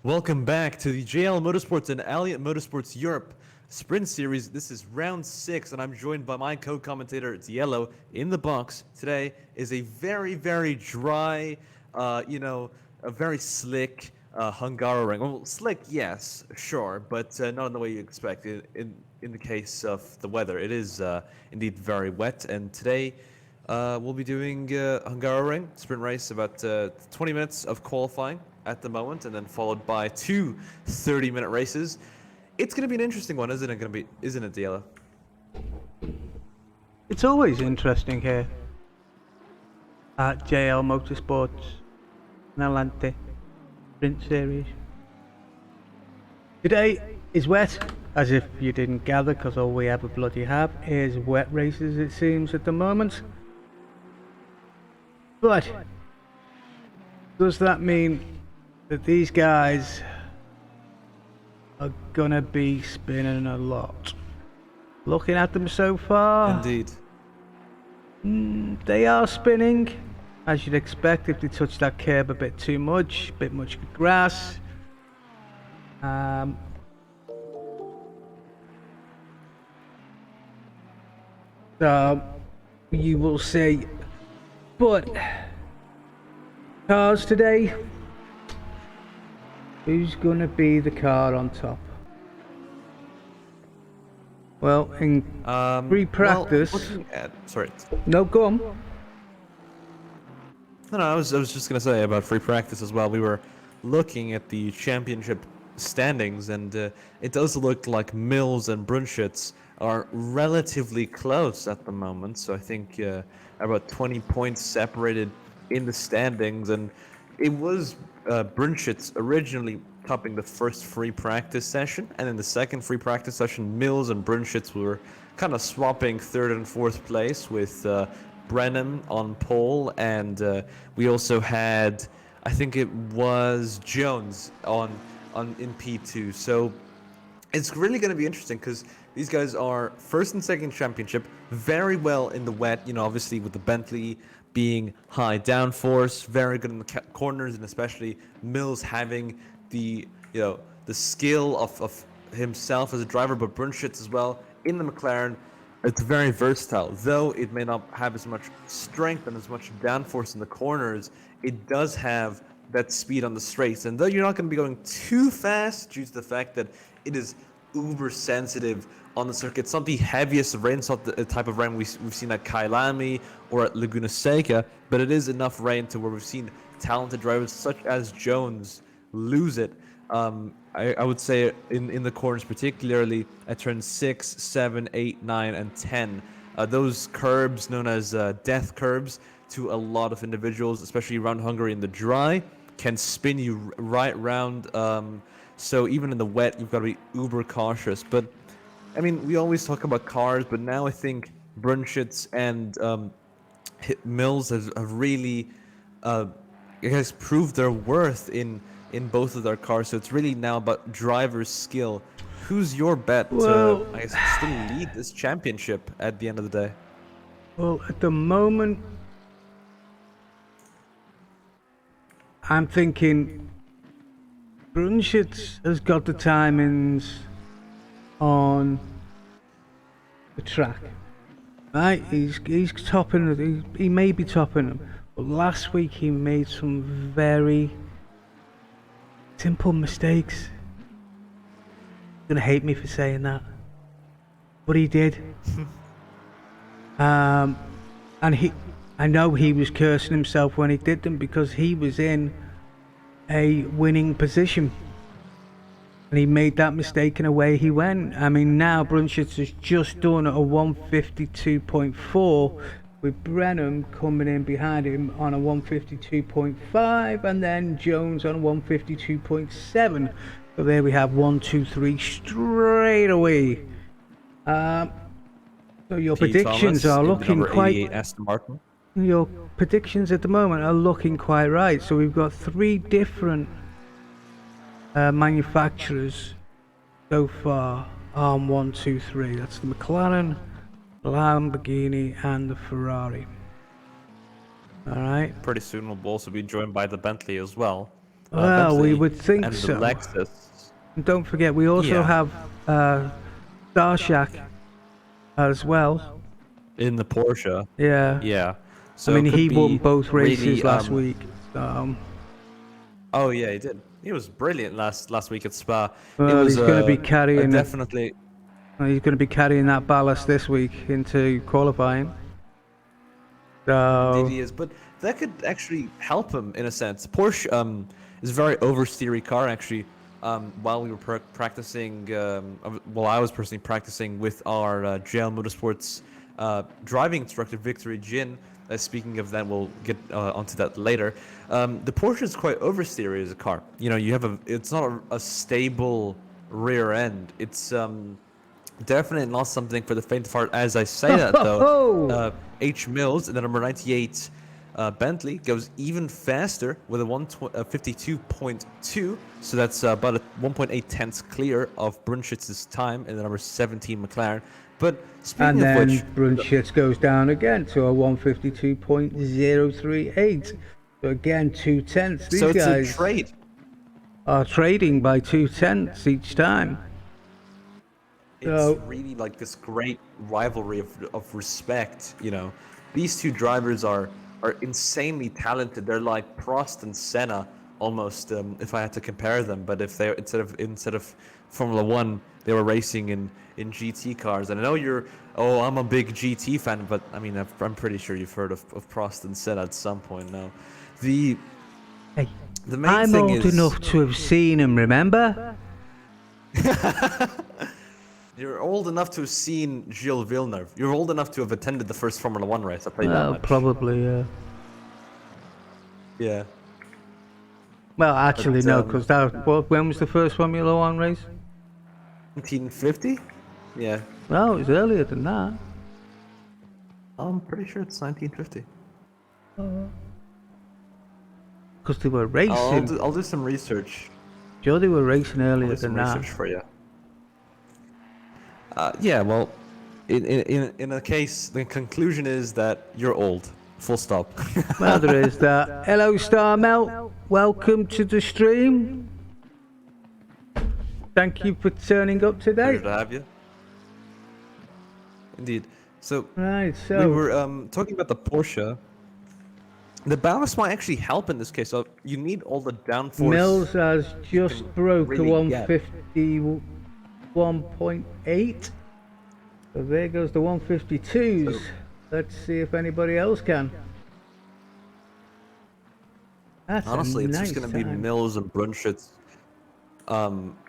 Welcome back to the JL Motorsports and Alliant Motorsports Europe Sprint Series. This is round 6, and I'm joined by my co-commentator, it's Yellow, in the box. Today is a very, very dry, a very slick Hungaroring. Well, slick, yes, sure, but not in the way you expect. In the case of the weather, it is indeed very wet, and today we'll be doing Hungaroring sprint race, about 20 minutes of qualifying at the moment, and then followed by two 30-minute races. It's going to be an interesting one, isn't it, Diela? It's always interesting here at JL Motorsports and Alliant Sprint Series. Today is wet, as if you didn't gather, because all we ever bloody have is wet races, it seems, at the moment. But does that mean that these guys are gonna be spinning a lot? Looking at them so far, Indeed. They are spinning, as you'd expect if they touch that curb a bit too much, a bit much grass. So you will see, but cars today, who's gonna be the car on top? Well, in pre-practice, Sorry. no, go on. No, I was just gonna say about free practice as well. We were looking at the championship standings, and it does look like Mills and Brunschitz are relatively close at the moment. So I think about 20 points separated in the standings, and it was Brunschitz originally topping the first free practice session, and in the second free practice session, Mills and Brunschitz were kind of swapping third and fourth place with Brenham on pole, and we also had, I think it was Jones on in P2. So it's really going to be interesting because these guys are first and second championship, very well in the wet, obviously with the Bentley being high downforce, very good in the corners, and especially Mills having the skill of himself as a driver, but Brunschitz as well in the McLaren. It's very versatile, though it may not have as much strength and as much downforce in the corners. It does have that speed on the straights, and though you're not going to be going too fast due to the fact that it is uber sensitive on the circuit. It's not the heaviest of rain, it's not the type of rain we've seen at Kailami or at Laguna Seca, but it is enough rain to where we've seen talented drivers such as Jones lose it. I would say in the corners, particularly at turns 6, 7, 8, 9, and 10. Those curbs, known as death curbs, to a lot of individuals, especially around Hungary in the dry, can spin you right round. So even in the wet, you've got to be uber cautious. But I mean, we always talk about cars, but now I think Brunschitz and Mills have really proved their worth in both of their cars. So it's really now about driver's skill. Who's your bet to, I guess, still lead this championship at the end of the day? Well, at the moment, I'm thinking Brunschitz has got the timings on the track, right? He's topping. He may be topping them, but last week he made some very simple mistakes. You're gonna hate me for saying that, but he did. And I know he was cursing himself when he did them because he was in a winning position and he made that mistake and away he went. I mean, now Brunschitz has just done a 152.4 with Brenham coming in behind him on a 152.5 and then Jones on 152.7. So there we have 1, 2, 3 straight away. So your predictions are looking quite. Aston Martin. Your predictions at the moment are looking quite right. So we've got 3 different manufacturers so far on 1, 2, 3. That's the McLaren, Lamborghini, and the Ferrari. All right. Pretty soon we'll also be joined by the Bentley as well. Well, we Bentley would think and the so. Lexus. And don't forget, we also Yeah. have Starshak as well. In the Porsche. Yeah. Yeah. I So mean, it could he won be both races really. last week. So, Oh yeah, he did. He was brilliant last week at Spa. It well, was he's going to be a carrying it. definitely. He's going to be carrying that ballast this week into qualifying. Indeed So, he is, but that could actually help him in a sense. Porsche is a very oversteery car actually. While we were practicing, well, I was personally practicing with our JL Motorsports driving instructor Victory Jin. Speaking of that, we'll get onto that later. The Porsche is quite oversteery as a car. You know, it's not a stable rear end. It's definitely not something for the faint of heart. As I say that though, H Mills in the number 98 Bentley goes even faster with a 52.2, so that's about a 1.8 tenths clear of Brunschitz's time in the number 17 McLaren. But speaking and of then which, Brunschitz goes down again to a 152.038. So again, 2/10. These so it's guys a trade. are trading by 2/10 each time. It's So, really like this great rivalry of respect. You know, these two drivers are insanely talented. They're like Prost and Senna almost, if I had to compare them. But if they instead of Formula One, they were racing in GT cars. And I know I'm a big GT fan, but I mean I'm pretty sure you've heard of Prost and Senna at some point now. The hey, the main I'm thing old is enough to have seen him, remember? you're old enough to have seen Gilles Villeneuve. You're old enough to have attended the first Formula One race. I'll tell you that Well, much. probably, Yeah. Well, actually, no, But, because when was the first Formula One race? 1950? Yeah. Well, it was earlier than that. I'm pretty sure it's 1950. Because they were I'll racing. do some research. Joe, they were racing I'll earlier do some than that. research for you. Yeah, well, in a case, the conclusion is that you're old. Full stop. Well, there is that. Hello, Star Melt. Welcome to the stream. Thank you for turning up today. Pleasure to have you. Indeed. So Right, we so were talking about the Porsche. The ballast might actually help in this case. So you need all the downforce. Mills has just broke a really get. 151.8. So there goes the 152s. So- Let's see if anybody else can. That's Honestly, a it's nice just going to be time. Mills and Brunschitz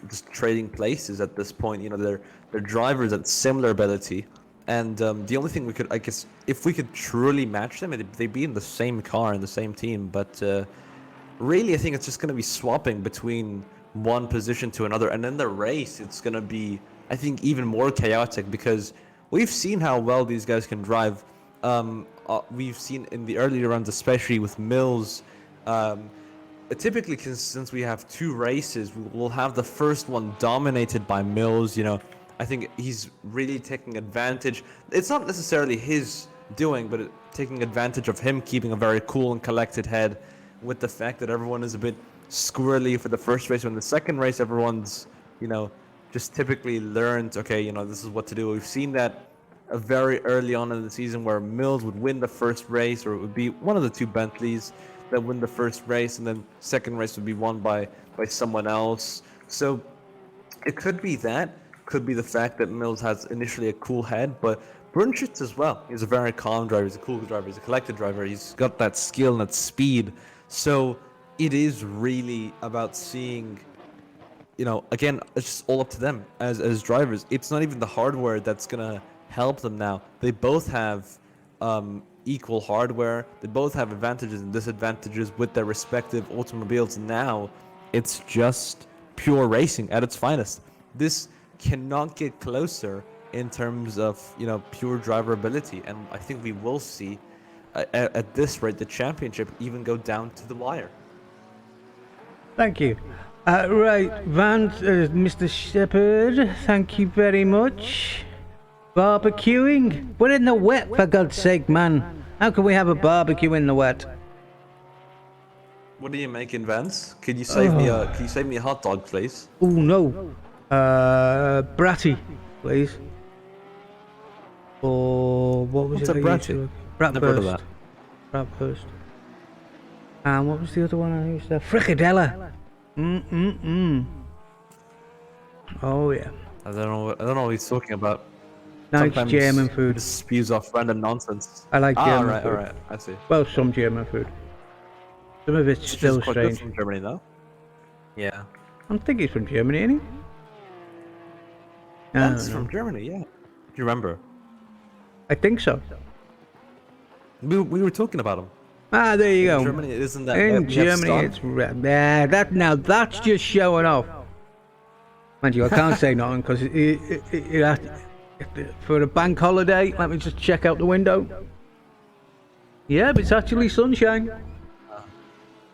just trading places at this point. You know, they're drivers at similar ability. And the only thing we could, I guess, if we could truly match them, they'd be in the same car, in the same team. But really, I think it's just going to be swapping between one position to another. And then the race, it's going to be, I think, even more chaotic because we've seen how well these guys can drive. We've seen in the earlier runs, especially with Mills, typically since we have two races, we'll have the first one dominated by Mills. You know, I think he's really taking advantage. It's not necessarily his doing, but taking advantage of him keeping a very cool and collected head, with the fact that everyone is a bit squirrely for the first race. When the second race, everyone's, you know, just typically learned, okay, you know, this is what to do. We've seen that very early on in the season where Mills would win the first race, or it would be one of the two Bentleys that win the first race, and then second race would be won by someone else. So it could be that, could be the fact that Mills has initially a cool head, but Brunschitz as well. He's a very calm driver, he's a cool driver, he's a collected driver, he's got that skill and that speed. So it is really about seeing, you know, again, it's just all up to them as drivers. It's not even the hardware that's gonna help them now. They both have equal hardware. They both have advantages and disadvantages with their respective automobiles. Now it's just pure racing at its finest. This cannot get closer in terms of, you know, pure driver ability, and I think we will see at this rate the championship even go down to the wire. Thank you. Right, Mr. Shepherd, thank you very much. Barbecuing? We're in the wet, for God's sake, man. How can we have a barbecue in the wet? What do you make in Vans? Could you save me a Can you save me a hot dog, please? Oh no. Bratty, please. Or what was What's it a I used bratty? to? Never heard of Bratwurst. that. Bratwurst. And what was the other one I used to? Fricadella. Oh yeah. I don't know what he's talking about. Now it's Sometimes German he food. just spews off random nonsense. I like Ah, German right, food. alright, I see. Well, some German food. Some of it's Which is still quite good strange. from Germany, though. Yeah. I'm thinking he's from Germany, ain't he? I That's don't know. from Germany, yeah. Do you remember? I think so. We were talking about him. Ah, there you In go. Germany, isn't that In we have Germany, Stan? it's now that's just showing off. Mind you, I can't say nothing because for a bank holiday, let me just check out the window. Yeah, but it's actually sunshine.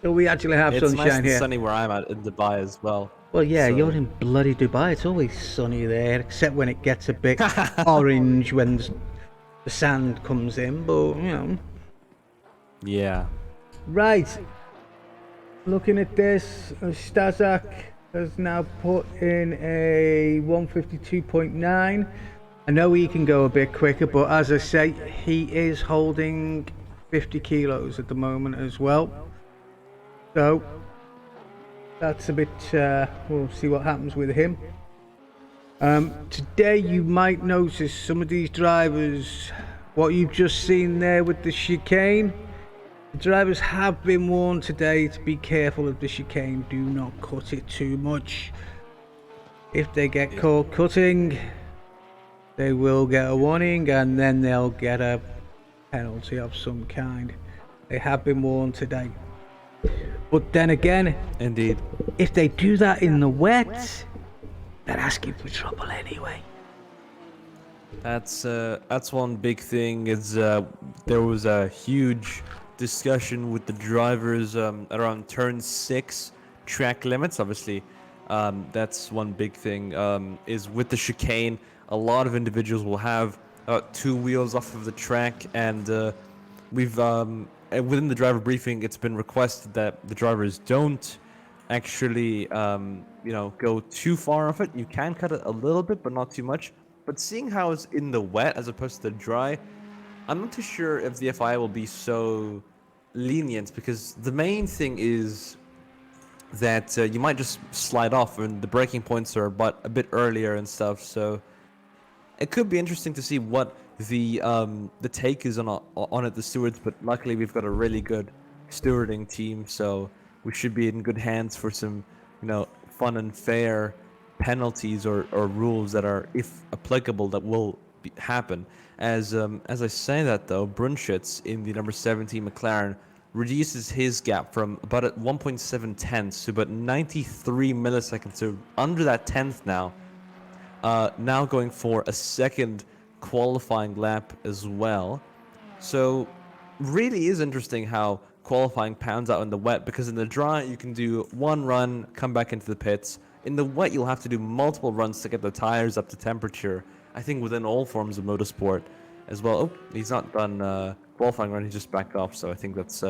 So we actually have It's nice sunshine and here. sunny where I'm at in Dubai as well. Well, yeah, So- you're in bloody Dubai. It's always sunny there, except when it gets a bit orange when the sand comes in. But you know, Yeah. right. Looking at this, Stazak has now put in a 152.9. I know he can go a bit quicker, but as I say, he is holding 50 kilos at the moment as well. So that's a bit. We'll see what happens with him. Today, you might notice some of these drivers. What you've just seen there with the chicane. The drivers have been warned today to be careful of the chicane. Do not cut it too much. If they get caught cutting, they will get a warning and then they'll get a penalty of some kind. They have been warned today. But then again, Indeed. if they do that in the wet, they're asking for trouble anyway. That's one big thing. Is there was a huge discussion with the drivers around turn 6 track limits. Obviously, that's one big thing. Is with the chicane, a lot of individuals will have 2 wheels off of the track, and we've within the driver briefing, it's been requested that the drivers don't actually go too far off it. You can cut it a little bit, but not too much. But seeing how it's in the wet as opposed to the dry, I'm not too sure if the FIA will be so lenient, because the main thing is that you might just slide off and the braking points are a bit earlier and stuff. So it could be interesting to see what the take is on it, the stewards. But luckily we've got a really good stewarding team, so we should be in good hands for some fun and fair penalties or rules that are, if applicable, that will happen. As I say that though, Brunschitz in the number 17 McLaren reduces his gap from about at 1.7 tenths to about 93 milliseconds, so under that tenth now. Now going for a second qualifying lap as well. So really is interesting how qualifying pounds out in the wet, because in the dry you can do one run, come back into the pits. In the wet you'll have to do multiple runs to get the tires up to temperature. I think within all forms of motorsport as well. Oh, he's not done qualifying run, he just backed off, so I think that's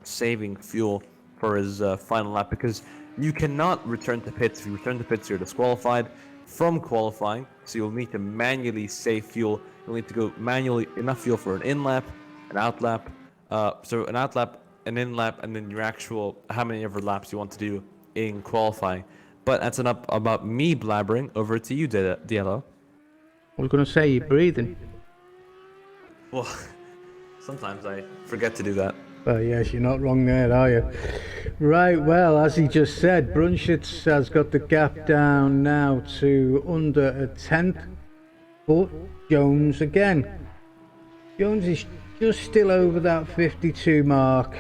saving fuel for his final lap, because you cannot return to pits. If you return to pits, you're disqualified from qualifying, so you'll need to manually save fuel. You'll need to go manually enough fuel for an in-lap, an out-lap, so an out-lap, an in-lap, and then your actual how many ever laps you want to do in qualifying. But that's enough about me blabbering. Over to you, Diallo. I was going to say, you're breathing. Well, sometimes I forget to do that. Well, yes, you're not wrong there, are you? Right, well, as he just said, Brunschitz has got the gap down now to under a tenth. But Jones again. Jones is just still over that 52 mark.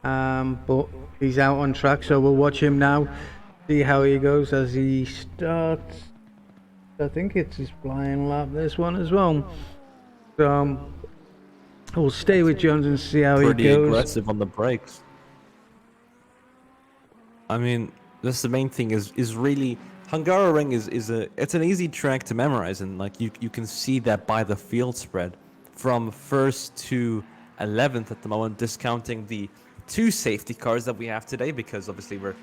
But he's out on track, so we'll watch him now. See how he goes as he starts. I think it's his flying lap, this one as well. So we'll stay with Jones and see how he goes. Pretty aggressive on the brakes. I mean, that's the main thing is really Hungaroring it's an easy track to memorize, and like you can see that by the field spread from first to 11th at the moment, discounting the two safety cars that we have today, because obviously we're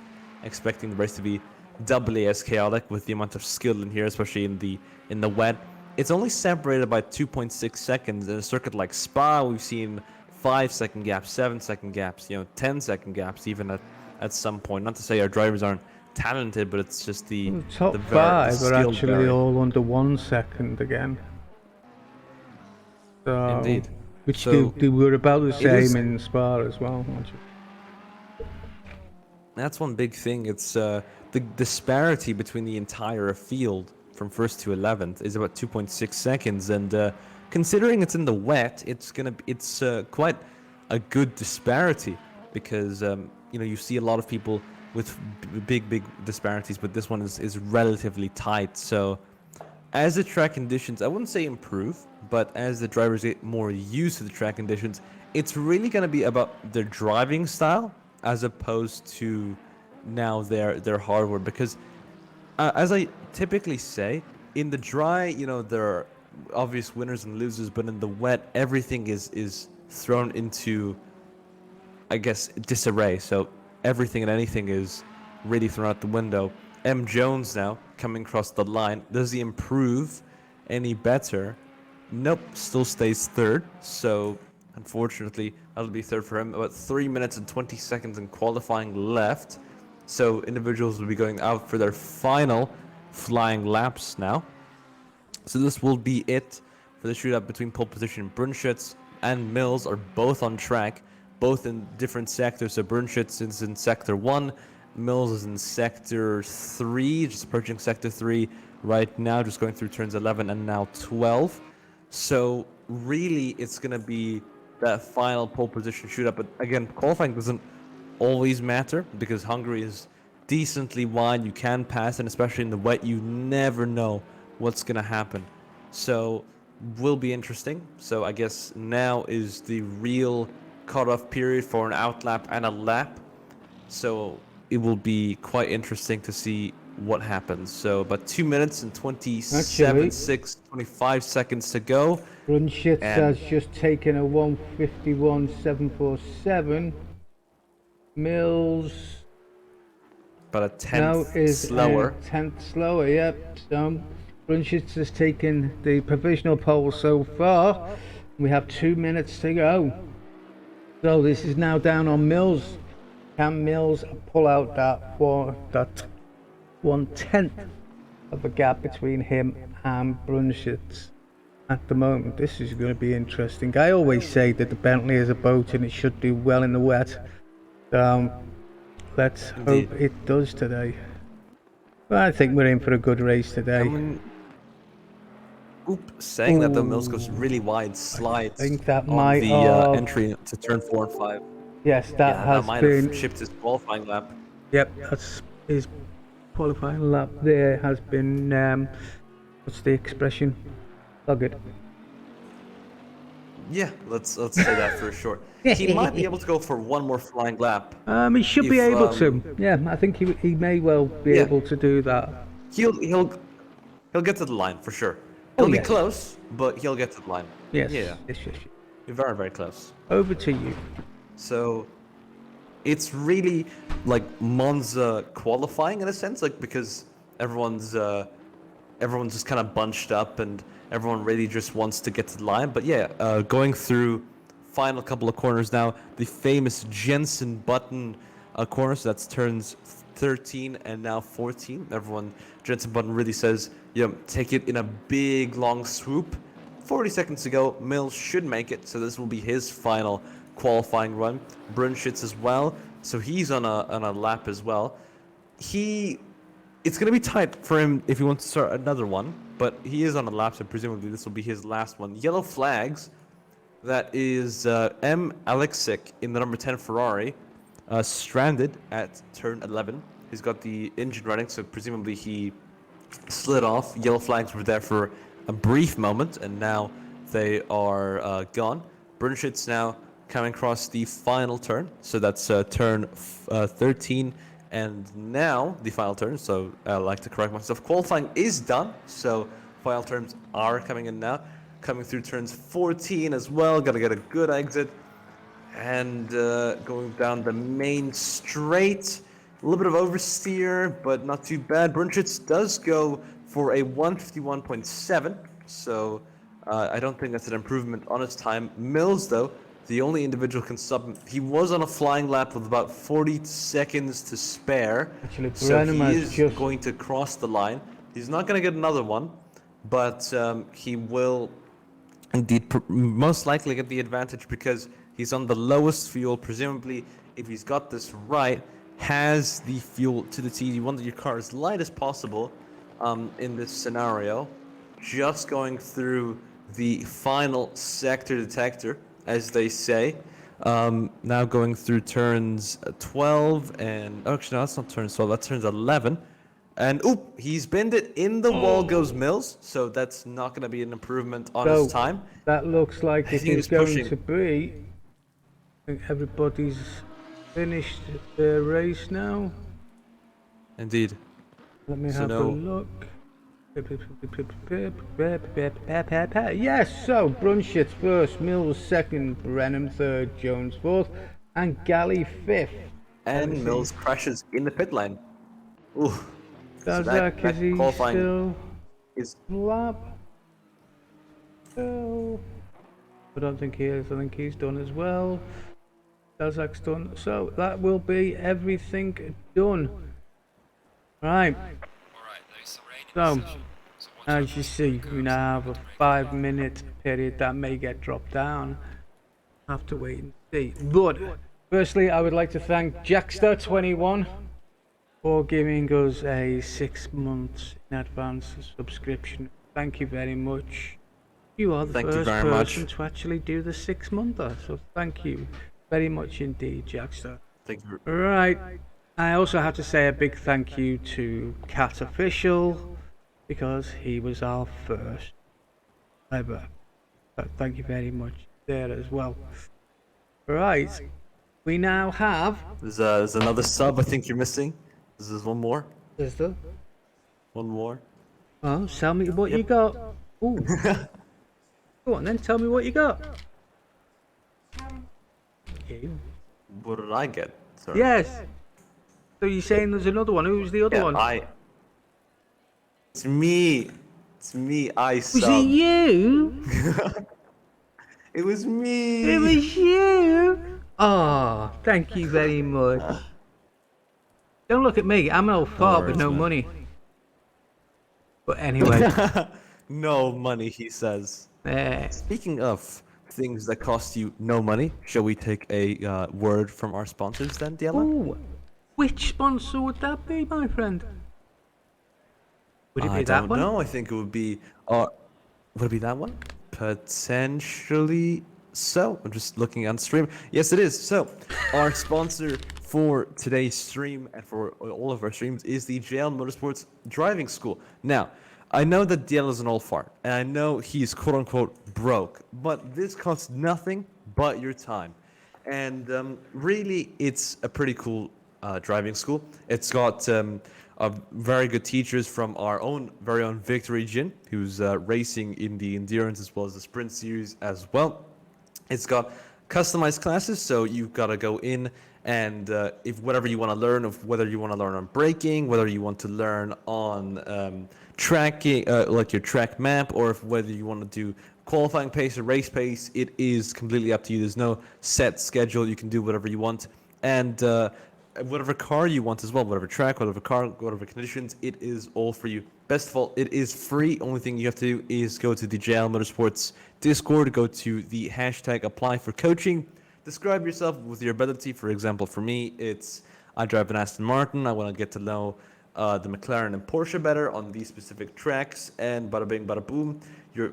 expecting the race to be doubly as chaotic with the amount of skill in here, especially in the wet. It's only separated by 2.6 seconds. In a circuit like Spa, we've seen 5-second gaps, 7-second gaps, 10-second gaps, even at some point. Not to say our drivers aren't talented, but it's just the The top the 5 are skill actually vary. all under 1 second again. So, Indeed. which So they were about the it is. same in Spa as well. That's one big thing. It's the disparity between the entire field from first to 11th is about 2.6 seconds, and considering it's in the wet, it's quite a good disparity, because you see a lot of people with big disparities, but this one is relatively tight. So as the track conditions, I wouldn't say improve, but as the drivers get more used to the track conditions, it's really going to be about their driving style as opposed to now their hardware. Because as I typically say, in the dry, there are obvious winners and losers, but in the wet, everything is thrown into, I guess, disarray. So everything and anything is really thrown out the window. M. Jones now coming across the line. Does he improve any better? Nope, still stays third. So unfortunately, that'll be third for him. About 3 minutes and 20 seconds in qualifying left. So individuals will be going out for their final flying laps now. So this will be it for the shootout between pole position. Brunschitz and Mills are both on track, both in different sectors. So Brunschitz is in sector 1, Mills is in sector 3, just approaching sector 3 right now, just going through turns 11 and now 12. So really, it's going to be that final pole position shootout. But again, qualifying doesn't always matter, because Hungary is decently wide. You can pass, and especially in the wet, you never know what's going to happen. So will be interesting. So I guess now is the real cutoff period for an outlap and a lap. So it will be quite interesting to see what happens. So about 2 minutes and 25 seconds to go. Brunschitz And has just taken a 1:51.747. Mills about a now tenth is slower. a tenth slower. Yep. So Brunschitz has taken the provisional pole so far. We have 2 minutes to go. So this is now down on Mills. Can Mills pull out that 1/10 of a gap between him and Brunschitz at the moment? This is going to be interesting. I always say that the Bentley is a boat and it should do well in the wet. Let's Indeed. hope it does today. But I think we're in for a good race today. Saying that, though, Mills goes really wide, slides I think that on might the have, entry to turn 4 and 5. yes, that Yeah, has that might been. have chipped his qualifying lap. Yep, that's his qualifying lap. There has been. What's the expression? Buggered. Yeah, let's say that for sure. He might be able to go for one more flying lap. He should be If, able to. Yeah, I think he may well be Yeah. able to do that. He'll get to the line for sure. Oh, He'll be yes. close, but he'll get to the line. Yes. Yeah, Yes. very, very close. Over to you. So it's really like Monza qualifying in a sense, like, because everyone's just kind of bunched up and everyone really just wants to get to the line. But yeah, going through final couple of corners now, the famous Jensen Button corner, so that's turns 13 and now 14. Jensen Button really says, take it in a big long swoop. 40 seconds to go. Mills should make it, so this will be his final qualifying run. Brunschitz as well, so he's on a lap as well. It's going to be tight for him if he wants to start another one, but he is on a lap, so presumably this will be his last one. Yellow flags. That is M. Alexic in the number 10 Ferrari, stranded at turn 11. He's got the engine running, so presumably he slid off. Yellow flags were there for a brief moment, and now they are gone. Brunschitz now coming across the final turn, so that's turn 13, and now the final turn. So I like to correct myself. Qualifying is done, so final turns are coming in now. Coming through turns 14 as well. Got to get a good exit. And going down the main straight, a little bit of oversteer, but not too bad. Brunschitz does go for a 151.7, so I don't think that's an improvement on his time. Mills, though, the only individual can sub him. He was on a flying lap with about 40 seconds to spare, Actually, so Brenham he has is just going to cross the line. He's not going to get another one, but he will indeed most likely get the advantage because he's on the lowest fuel. Presumably, if he's got this right, has the fuel to the T. You want that your car as light as possible in this scenario. Just going through the final sector detector, as they say. Now going through turns 12 and actually no, that's not turns 12. That's turns 11. And oop, he's binned it. In the wall goes Mills, so that's not going to be an improvement on his So time. that looks like I it think he is was going pushing. to be. I think everybody's finished their race now. Indeed. Let me So have no- a look. Yes, so Brunschitz first, Mills second, Brenham third, Jones fourth, and Galley fifth. And Mills crashes in the pit lane. Ooh. So Dazak, is he qualifying still is lap? No. I don't think he is. I think he's done as well. Dazak's done. So that will be everything done. Right. So, as you see, we now have a 5-minute period that may get dropped down. Have to wait and see. But, firstly, I would like to thank Jackster21 for giving us a 6 months in advance subscription. Thank you very much. You are the Thank you first very much. person to actually do the 6-monther, so thank you very much indeed, Jackster. thank you. Right, I also have to say a big thank you to Cat Official because he was our first ever. So thank you very much there as well. Right, we now have. There's another sub I think you're missing. This is one more. Is there? One more. Oh, tell me what you got. Ooh. Go on then, tell me what you got. You. What did I get? Sorry. Yes. So you're saying there's another one? Who's the other Yeah, one? It's me. It's me. I Was subbed. it you? It was me. It was you. Oh, thank you very much. Don't look at me. I'm an old fart with worries, no man. money. But anyway, No money, he says. Speaking of things that cost you no money, shall we take a word from our sponsors then, Diella? ooh, which sponsor would that be, my friend? Would it be I that don't one? know. I think it would be. Would it be that one? Potentially so. I'm just looking on stream. Yes, it is. So, our sponsor for today's stream and for all of our streams is the JL Motorsports Driving School. Now, I know that DL is an old fart, and I know he's quote unquote broke, but this costs nothing but your time. And really, it's a pretty cool driving school. It's got very good teachers from our own very own Victory Jin, who's racing in the endurance as well as the sprint series as well. It's got customized classes, so you've got to go in and if whatever you want to learn, of whether you want to learn on braking, whether you want to learn on tracking, like your track map, or if whether you want to do qualifying pace or race pace, it is completely up to you. There's no set schedule. You can do whatever you want, and whatever car you want as well, whatever track, whatever car, whatever conditions, it is all for you. Best of all, it is free. Only thing you have to do is go to the JL Motorsports Discord, go to the hashtag apply for coaching, describe yourself with your ability. For example, for me, it's I drive an Aston Martin. I want to get to know the McLaren and Porsche better on these specific tracks, and bada bing, bada boom,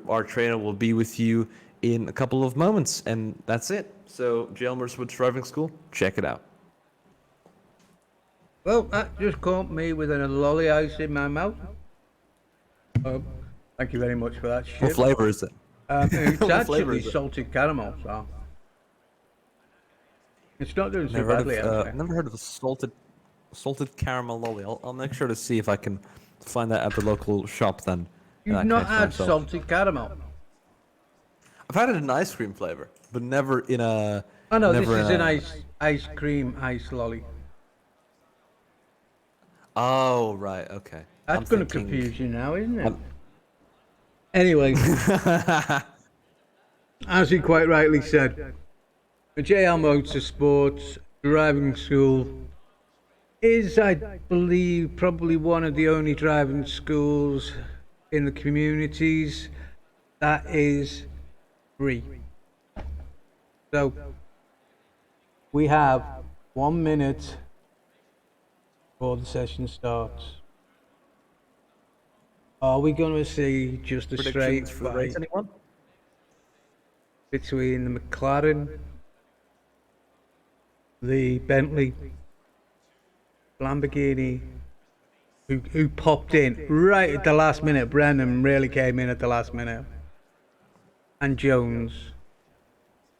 our trainer will be with you in a couple of moments, and that's it. So, JL Motorsports Driving School, check it out. Well, that just caught me with a lolly ice in my mouth. Thank you very much for that shit. What flavor is it? It's What flavor actually is it? salted caramel, so it's not doing so Never heard badly. of, Actually. never heard of a salted caramel lolly. I'll make sure to see if I can find that at the local shop then. You've I can not make for had myself. salted caramel. I've had it in ice cream flavor, but never in a Oh no, this Never is in an a. ice cream ice lolly. Oh right, okay. I'm That's going to thinking. confuse you now, isn't it? I'm... Anyway, as he quite rightly said, the JL Motorsports driving school is, I believe, probably one of the only driving schools in the communities that is free. So we have 1 minute before the session starts. Are we going to see just a straight Predictions for the race, fight anyone? between the McLaren, the Bentley, Lamborghini, who popped in right at the last minute? Brennan really came in at the last minute, and Jones.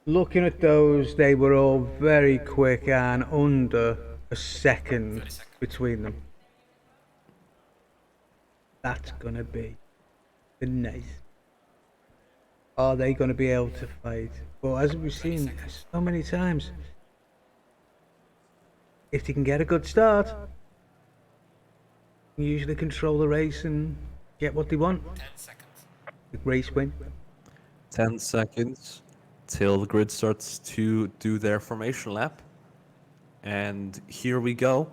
Looking at those, they were all very quick and under a second between them. That's gonna be the nice. Are they gonna be able to fight? Well, as we've seen so many times, if they can get a good start, they usually control the race and get what they want. 10 seconds. The race win. 10 seconds till the grid starts to do their formation lap. And here we go.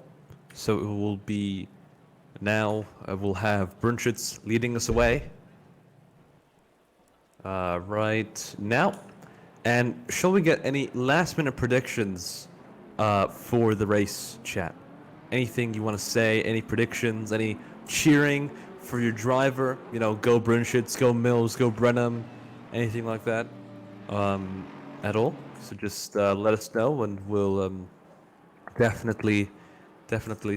So it will be now, we'll have Brunschitz leading us away. Right now. And shall we get any last minute predictions for the race, chat? Anything you want to say? Any predictions? Any cheering for your driver? You know, go Brunschitz, go Mills, go Brenham, anything like that at all? So just let us know, and we'll definitely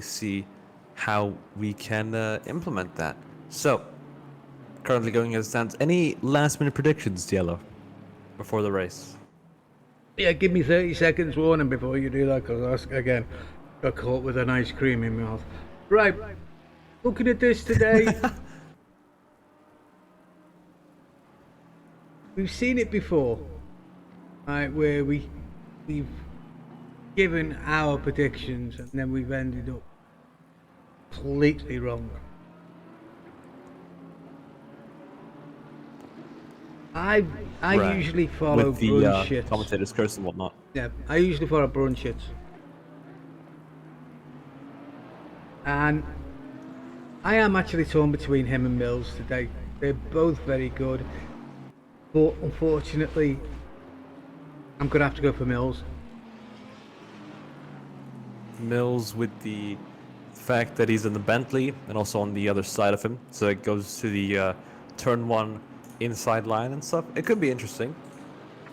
see how we can implement that. So, currently going as it stands. Any last minute predictions, Yellow, before the race? Yeah, give me 30 seconds warning before you do that, because again, got caught with an ice cream in my mouth. Right, looking at this today, we've seen it before, right, where we've given our predictions and then we've ended up completely wrong. I Right. usually follow With the Brunschitz. commentators curse and whatnot. Yeah, I usually follow Brunschitz. And I am actually torn between him and Mills today. They're both very good. But unfortunately, I'm going to have to go for Mills. Mills with the fact that he's in the Bentley and also on the other side of him, so it goes to the turn one inside line and stuff. It could be interesting.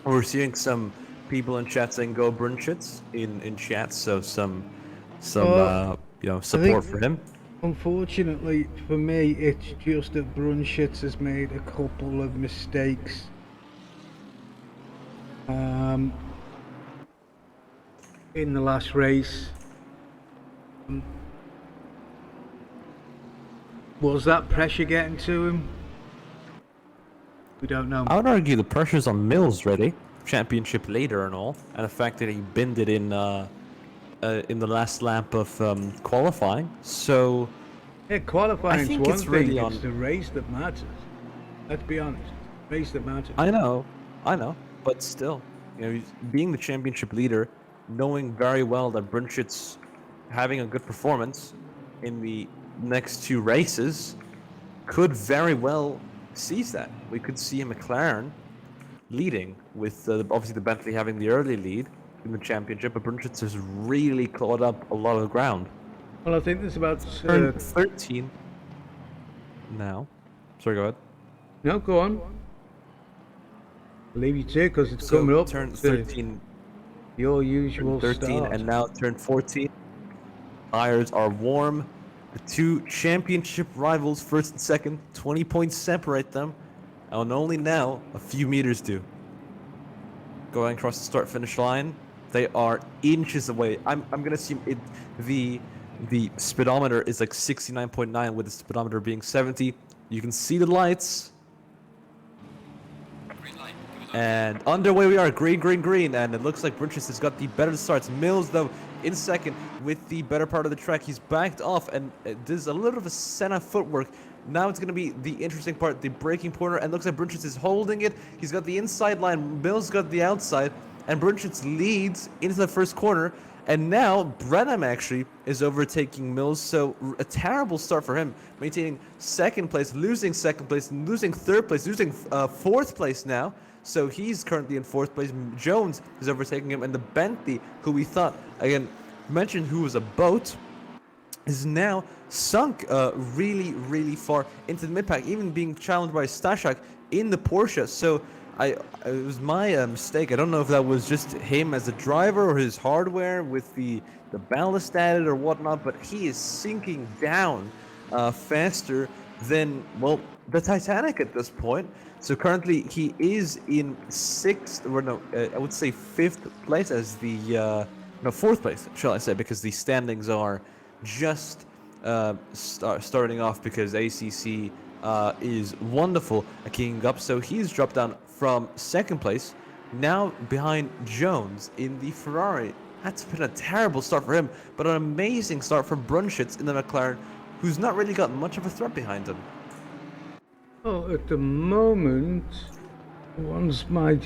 We're seeing some people in chat saying go Brunschitz in chat, so some you know, support for him. Unfortunately for me, it's just that Brunschitz has made a couple of mistakes. In the last race. Was that pressure getting to him? We don't know. I would argue the pressure's on Mills, really. Championship leader and all, and the fact that he binned it in the last lap of qualifying. So Yeah, qualifying's think one it's thing, really it's on- the race that matters. Let's be honest. Race that matters. I know, but still, you know, he's being the championship leader, knowing very well that Brunschitz having a good performance in the next two races could very well seize that. We could see a McLaren leading with obviously the Bentley having the early lead in the championship, but Brunschitz has really clawed up a lot of ground. Well, I think there's about... Turn 13 now. Sorry, go ahead. No, go on. I'll leave you to it because it's So coming up turn to 13, your usual 13, start. and now turn 14. Tires are warm. The two championship rivals, first and second, 20 points separate them, and only now a few meters do. Going across the start-finish line, they are inches away. I'm gonna assume the speedometer is like 69.9, with the speedometer being 70. You can see the lights, Green light. And underway we are, green, green, green, and it looks like Brunchitz has got the better starts. Mills, though, in second with the better part of the track. He's backed off, and there's a little of a Senna footwork. Now it's going to be the interesting part, the braking corner, and looks like Brunchitz is holding it. He's got the inside line, Mills got the outside, and Brunchitz leads into the first corner. And now Brenham actually is overtaking Mills, so a terrible start for him, maintaining second place, losing second place, losing third place, losing fourth place now. So he's currently in fourth place. Jones is overtaking him, and the Bentley, who we thought, again, mentioned who was a boat, is now sunk really, really far into the mid-pack, even being challenged by Stashak in the Porsche. So it was my mistake. I don't know if that was just him as a driver or his hardware with the ballast added or whatnot, but he is sinking down faster than, well, the Titanic at this point. So currently he is in sixth, or no, I would say fifth place as the, no, fourth place, shall I say, because the standings are just starting off because ACC is wonderful at kicking up. So he's dropped down from second place, now behind Jones in the Ferrari. That's been a terrible start for him, but an amazing start for Brunchitz in the McLaren, who's not really got much of a threat behind him. Well, at the moment, one's my...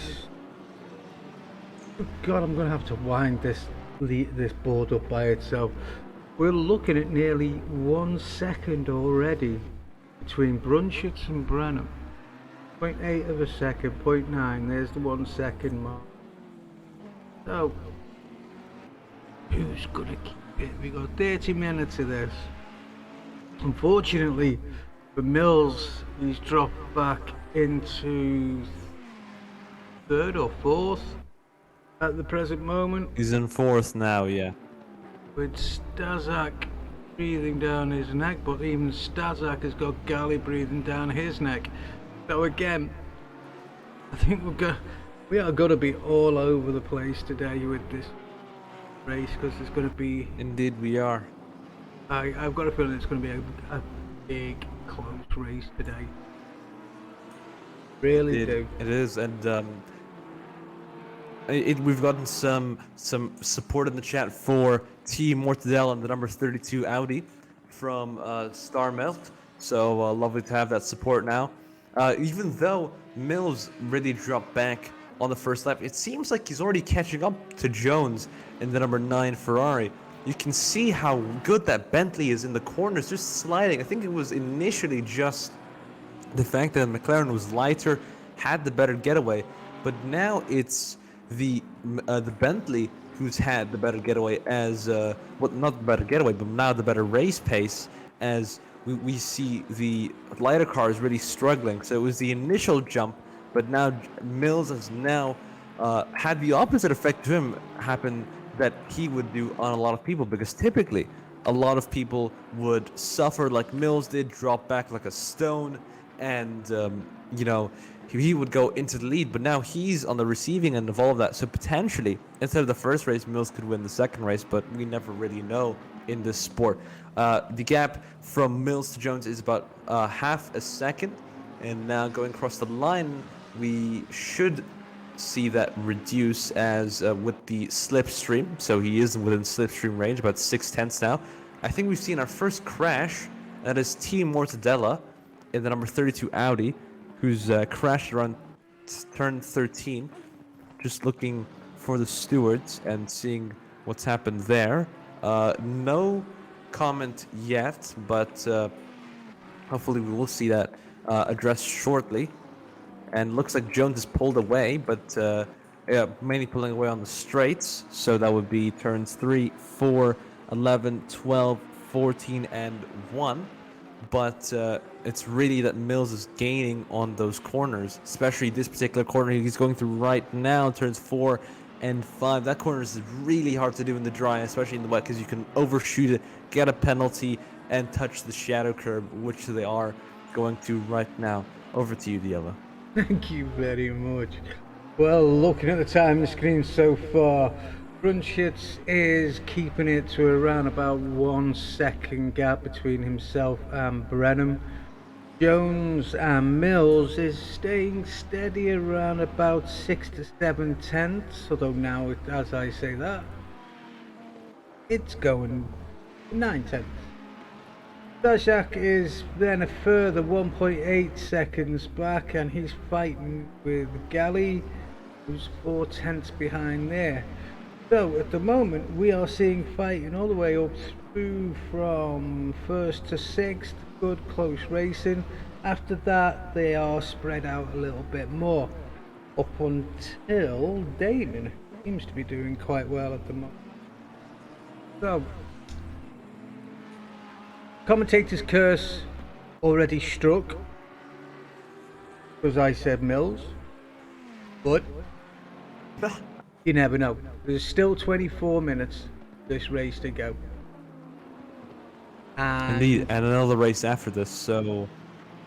Oh God, I'm going to have to wind this board up by itself. We're looking at nearly 1 second already between Brunchitz and Brenham. 0.8 of a second, 0.9, there's the 1 second mark. So, who's going to keep it? We got 30 minutes of this. Unfortunately, for Mills, he's dropped back into third or fourth at the present moment. He's in fourth now, yeah. With Stazak breathing down his neck, but even Stazak has got Gali breathing down his neck. So again, I think we are going to be all over the place today with this race, because there's going to be... Indeed we are. I've got a feeling it's going to be a big, close race today. Really do. It is, and we've gotten some support in the chat for Team Mortadella and the number 32 Audi from Star Melt. So lovely to have that support now. Even though Mills really dropped back on the first lap, it seems like he's already catching up to Jones in the number 9 Ferrari. You can see how good that Bentley is in the corners, just sliding. I think it was initially just the fact that the McLaren was lighter, had the better getaway, but now it's the Bentley who's had the better getaway as well, not the better getaway, but now the better race pace, as we see the lighter cars really struggling. So it was the initial jump, but now Mills has now had the opposite effect to him happen that he would do on a lot of people, because typically a lot of people would suffer like Mills did, drop back like a stone, and you know, he would go into the lead, but now he's on the receiving end of all of that. So potentially, instead of the first race, Mills could win the second race, but we never really know in this sport. The gap from Mills to Jones is about half a second, and now going across the line, we should see that reduce as with the slipstream. So he is within slipstream range, about 0.6 now. I think we've seen our first crash. That is Team Mortadella in the number 32 Audi, who's crashed around turn 13. Just looking for the stewards and seeing what's happened there. No comment yet, but hopefully we will see that addressed shortly. And looks like Jones is pulled away, but yeah, mainly pulling away on the straights. So that would be turns 3, 4, 11, 12, 14, and 1. But it's really that Mills is gaining on those corners, especially this particular corner he's going through right now, turns 4 and 5. That corner is really hard to do in the dry, especially in the wet, because you can overshoot it, get a penalty, and touch the shadow curb, which they are going to right now. Over to you, Diella. Thank you very much. Well, looking at the time screen so far, Brunchitz is keeping it to around about 1 second gap between himself and Brenham. Jones and Mills is staying steady around about 6 to 7 tenths, although now, as I say that, it's going 9 tenths. Stashak is then a further 1.8 seconds back, and he's fighting with Galley, who's 4 tenths behind there. So at the moment we are seeing fighting all the way up through from 1st to 6th, good close racing. After that they are spread out a little bit more, up until Damon seems to be doing quite well at the moment. So, commentator's curse already struck, because I said Mills, but you never know. There's still 24 minutes this race to go. And Indeed, and another race after this, so...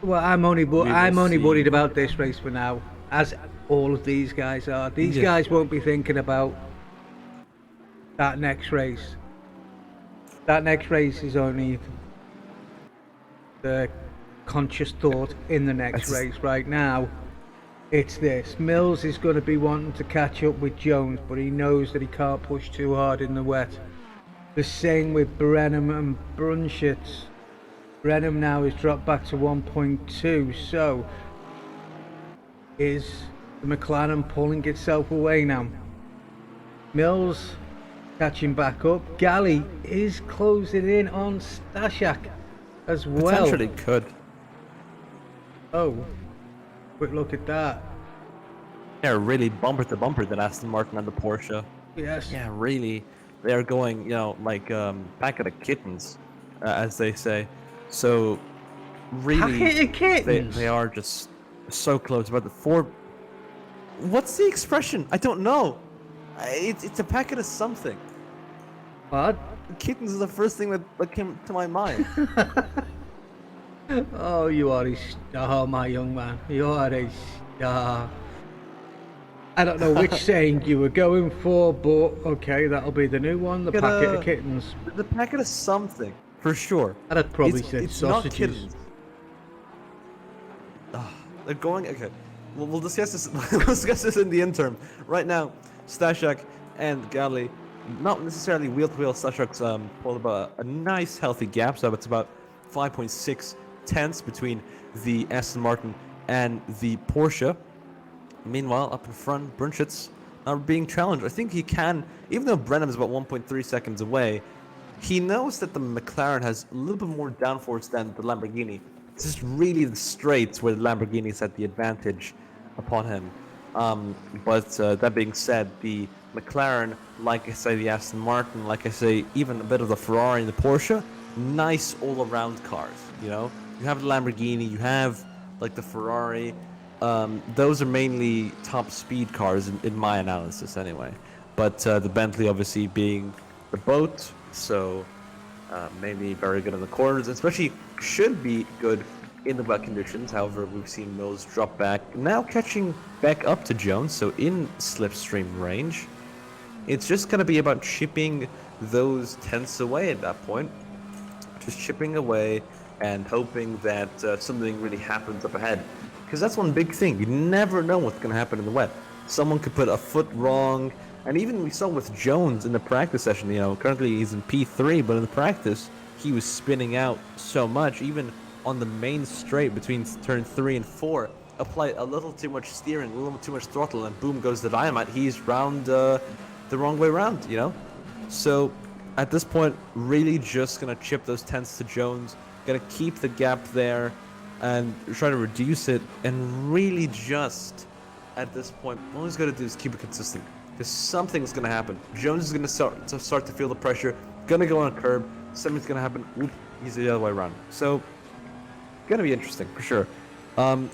Well, I'm only see. worried about this race for now, as all of these guys are. These guys won't be thinking about that next race. That next race is only the conscious thought in the next race. Right now, it's this. Mills is going to be wanting to catch up with Jones, but he knows that he can't push too hard in the wet. The same with Brenham and Brunschitz. Brenham now is dropped back to 1.2, so is the McLaren pulling itself away now? Mills catching back up. Galley is closing in on Stashak as well. Potentially could. Oh, quick look at that. They're really bumper to bumper, the Aston Martin and the Porsche. Yes. Yeah, really. They are going, like pack of the kittens, as they say. So, really, Packet of kittens? they are just so close. About the four. What's the expression? I don't know. It's a packet of something. What? Kittens is the first thing that came to my mind. Oh, you are a star, my young man. You are a star. I don't know which saying you were going for, but okay, that'll be the new one. The packet of kittens. The packet of something, for sure. I'd probably said it's sausages. not kittens. They're going. Okay, we'll discuss this. We'll discuss this in the interim. Right now, Stashak and Galley, not necessarily wheel to wheel. Stashak's pulled about a nice healthy gap, so it's about 5.6 tenths between the Aston Martin and the Porsche. Meanwhile, up in front, Brunschitz are being challenged. I think he can, even though Brenham is about 1.3 seconds away, he knows that the McLaren has a little bit more downforce than the Lamborghini. It's just really the straights where the Lamborghini's had the advantage upon him. But that being said, the McLaren, like I say, the Aston Martin, like I say, even a bit of the Ferrari and the Porsche, nice all-around cars, you know? You have the Lamborghini, you have, like, the Ferrari. Those are mainly top speed cars in my analysis anyway. But the Bentley obviously being the boat, so mainly very good in the corners, especially should be good in the wet conditions. However, we've seen Mills drop back, now catching back up to Jones, so in slipstream range. It's just going to be about chipping those tenths away at that point. Just chipping away and hoping that something really happens up ahead. Because that's one big thing. You never know what's going to happen in the wet. Someone could put a foot wrong. And even we saw with Jones in the practice session, you know, currently he's in P3, but in the practice, he was spinning out so much, even on the main straight between turn 3 and 4. Apply a little too much steering, a little too much throttle, and boom goes the dynamite. He's round the wrong way around, you know? So at this point, really just going to chip those tenths to Jones, going to keep the gap there, and try to reduce it, and really just, at this point, all he's got to do is keep it consistent, because something's going to happen. Jones is going to start to feel the pressure, going to go on a curb, something's going to happen, whoop, he's the other way around. So, going to be interesting, for sure.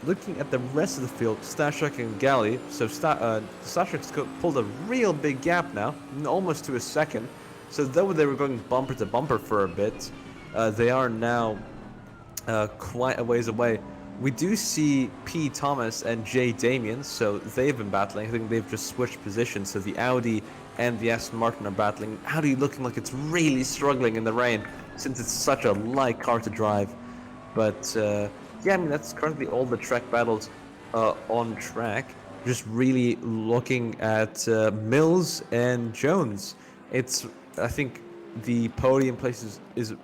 Looking at the rest of the field, Stashak and Galley, so Stashak's pulled a real big gap now, almost to a second, so though they were going bumper to bumper for a bit, they are now quite a ways away. We do see P. Thomas and J. Damien, so they've been battling. I think they've just switched positions, so the Audi and the Aston Martin are battling. Audi looking like it's really struggling in the rain, since it's such a light car to drive. But yeah, I mean that's currently all the track battles on track. Just really looking at Mills and Jones. It's I think the podium places is um,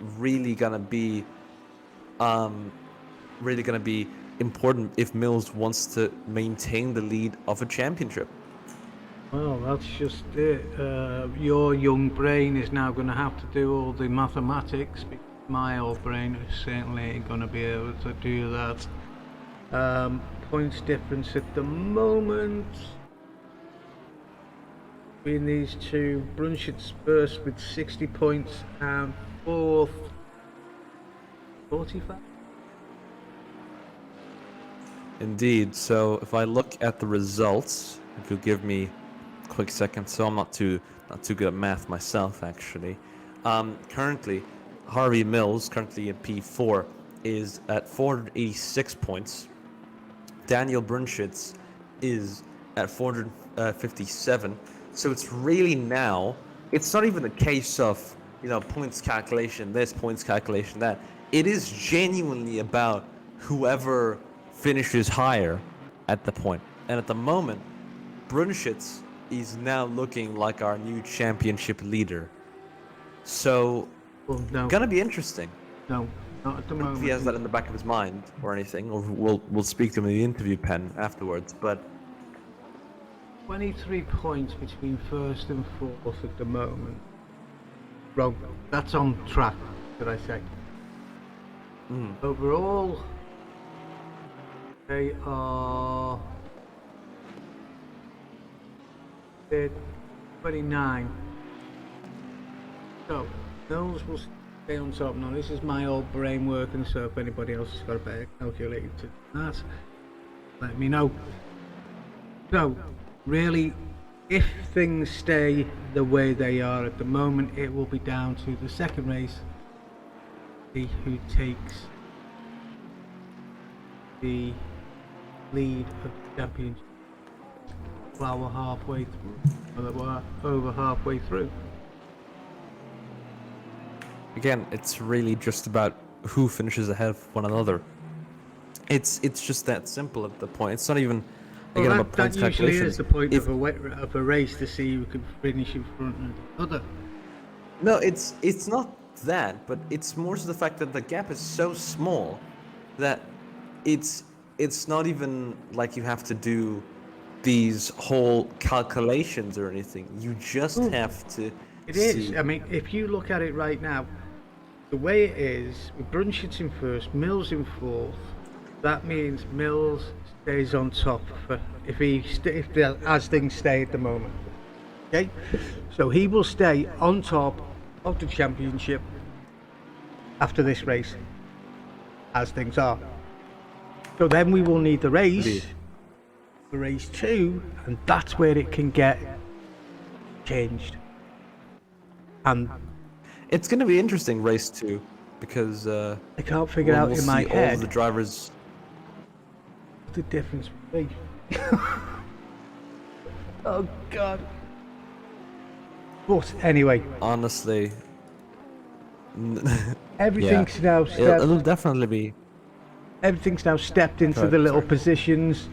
really gonna be important if Mills wants to maintain the lead of a championship. Well, that's just it. Your young brain is now going to have to do all the mathematics because my old brain is certainly ain't going to be able to do that. Points difference at the moment between these two. Brunswick's first with 60 points and fourth 45. Indeed. So if I look at the results, if you'll give me a quick second, so I'm not too good at math myself actually. Currently, Harvey Mills, currently in P4, is at 486 points. Daniel Brunschitz is at 457. So it's really now, it's not even a case of, points calculation this, points calculation that. It is genuinely about whoever finishes higher at the point. And at the moment, Brunschitz is now looking like our new championship leader. So, Well, no, gonna be interesting. no, not at the If moment. he has that in the back of his mind or anything, or we'll speak to him in the interview pen afterwards. But 23 points between first and fourth at the moment. Wrong. That's on track, should I say. Overall, they are 29. So, Mills will stay on top. Now, this is my old brain working, so if anybody else has got a better calculator to that, let me know. So, really, if things stay the way they are at the moment, it will be down to the second race. See who takes the lead of the championship. Well, we're halfway through. We're over halfway through. again, it's really just about who finishes ahead of one another. It's just that simple at the point. It's not even again about that points usually calculation. is the point If- of a race, to see who can finish in front of the other. No, it's not that, but it's more so the fact that the gap is so small that it's not even like you have to do these whole calculations or anything. You just have to It is. see. I mean, if you look at it right now, the way it is, with Brunschitz in first, Mills in fourth, that means Mills stays on top for as things stay at the moment. Okay, so he will stay on top of the championship after this race, as things are. So then we will need the race, Indeed. for race 2, and that's where it can get changed. And It's going to be interesting race 2 because I can't figure out we'll in my see all head of the drivers. what the difference would be. Oh God. But anyway, Honestly, everything's now it'll definitely be. everything's now stepped into Sorry, the little sorry. positions.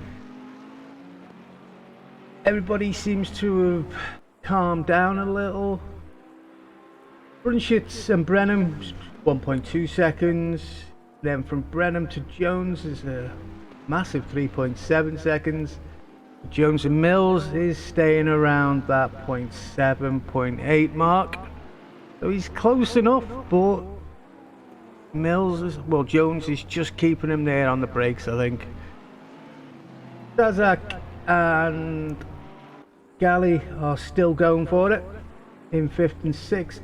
Everybody seems to have calmed down a little. Brunschitz and Brenham, 1.2 seconds. Then from Brenham to Jones is a massive 3.7 seconds. Jones and Mills is staying around that 0.7, 0.8 mark. So he's close enough, but Jones is just keeping him there on the brakes, I think. Zazak and Galley are still going for it in 5th and 6th.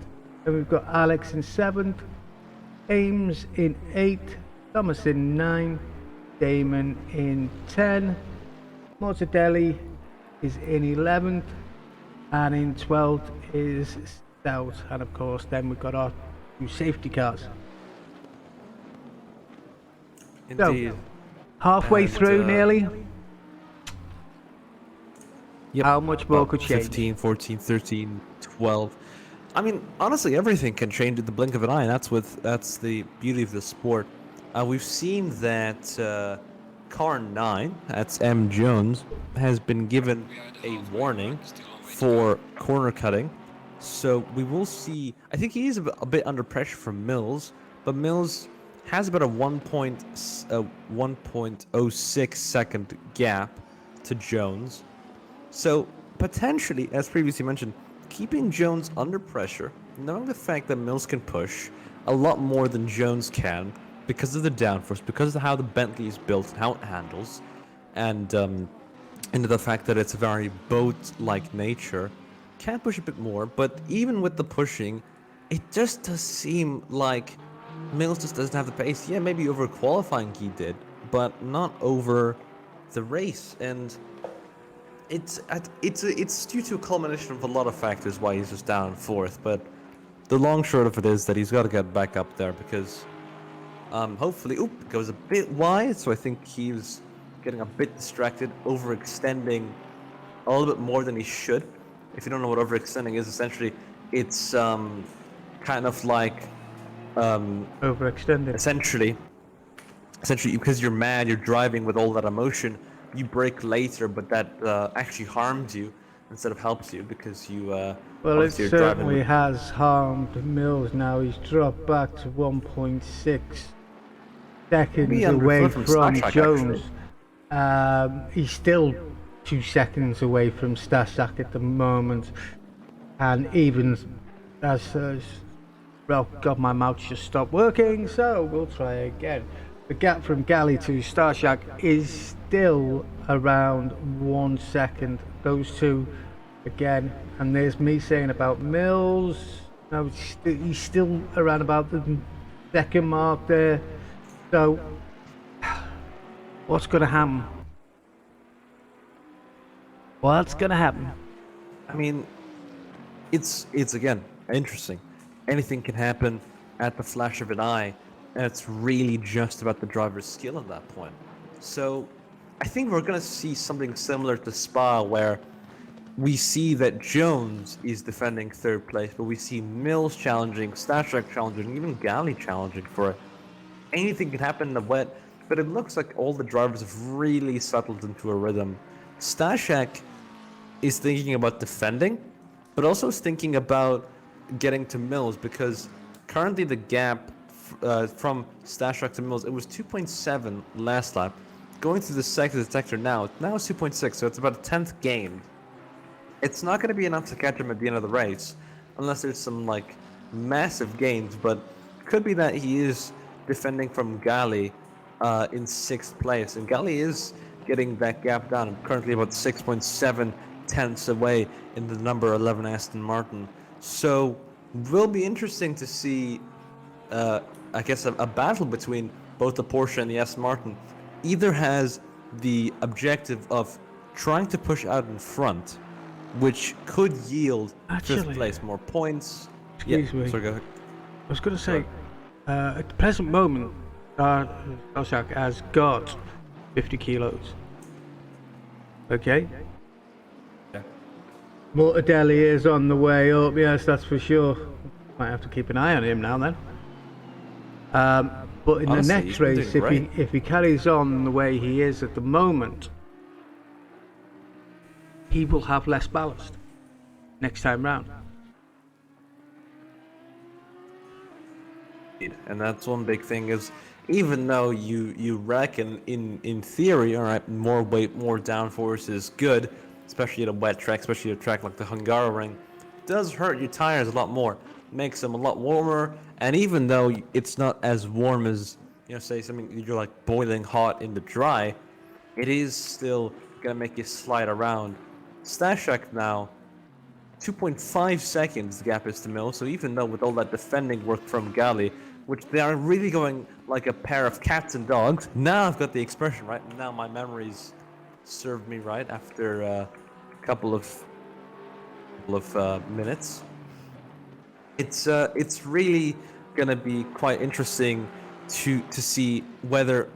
And we've got Alex in 7th, Ames in 8th, Thomas in 9th, Damon in 10, Mortadelli is in 11th, and in 12th is Stout. And of course, then we've got our 2 safety cars. Indeed. Halfway And, through, nearly. Yep. How much more About could change? 15, 14, 13, 12. I mean, honestly, everything can change at the blink of an eye. And that's the beauty of the sport. we've seen that car 9, that's M. Jones, has been given a warning for corner cutting. So we will see. I think he is a bit under pressure from Mills, but Mills has about a 1.06 second gap to Jones. So potentially, as previously mentioned, keeping Jones under pressure, knowing the fact that Mills can push a lot more than Jones can because of the downforce, because of how the Bentley is built, how it handles, and into the fact that it's a very boat-like nature, can push a bit more. But even with the pushing, it just does seem like Mills just doesn't have the pace. Yeah, maybe over qualifying he did, but not over the race. And it's due to a culmination of a lot of factors why he's just down in fourth. But the long short of it is that he's got to get back up there because hopefully, it goes a bit wide. So I think he's getting a bit distracted, overextending a little bit more than he should. If you don't know what overextending is, essentially it's kind of like Overextended. essentially because you're mad, you're driving with all that emotion, you brake later, but that actually harms you instead of helps you because you Well, it obviously you're driving certainly with, has harmed Mills now. He's dropped back to 1.6 seconds maybe away underfoot from from Stashak, Jones. actually. He's still 2 seconds away from Stashak at the moment. And even as well, God, my mouth just stopped working, so we'll try again. The gap from Galley to Stashak is still around 1 second. Those two again, and there's me saying about Mills. No, he's still around about the second mark there. So, what's going to happen? What's going to happen? I mean, it's again interesting. Anything can happen at the flash of an eye, and it's really just about the driver's skill at that point. So, I think we're gonna see something similar to Spa, where we see that Jones is defending third place, but we see Mills challenging, Stashak challenging, even Galley challenging for it. Anything can happen in the wet, but it looks like all the drivers have really settled into a rhythm. Stashak is thinking about defending, but also is thinking about getting to Mills because currently the gap from Stashak to Mills, it was 2.7 last lap. Going through the sector detector now it's 2.6, so it's about a 10th gain. It's not going to be enough to catch him at the end of the race, unless there's some like massive gains. But it could be that he is defending from Gali in 6th place, and Gali is getting that gap down. Currently about 6.7 tenths away in the number 11 Aston Martin. So will be interesting to see. I guess a battle between both the Porsche and the Aston Martin. Either has the objective of trying to push out in front, which could yield Actually, 5th place, more points. Excuse me. Sorry, go ahead. I was going to say, at the present moment, Stashak has got 50 kilos. Okay? Yeah. Mortadelli is on the way up, yes, that's for sure. Might have to keep an eye on him now then. But in Honestly, the he's next been race, doing if he carries on the way he is at the moment, he will have less ballast next time round. And that's one big thing is, even though you reckon in theory, all right, more weight, more downforce is good, especially at a wet track, especially at a track like the Hungaroring, does hurt your tires a lot more, makes them a lot warmer. And even though it's not as warm as, say something you're like boiling hot in the dry, it is still gonna make you slide around. Stashak now 2.5 seconds the gap is to Mill, so even though with all that defending work from Gali, which they are really going like a pair of cats and dogs, now I've got the expression right, now my memories served me right after a couple of minutes. It's really gonna be quite interesting to see whether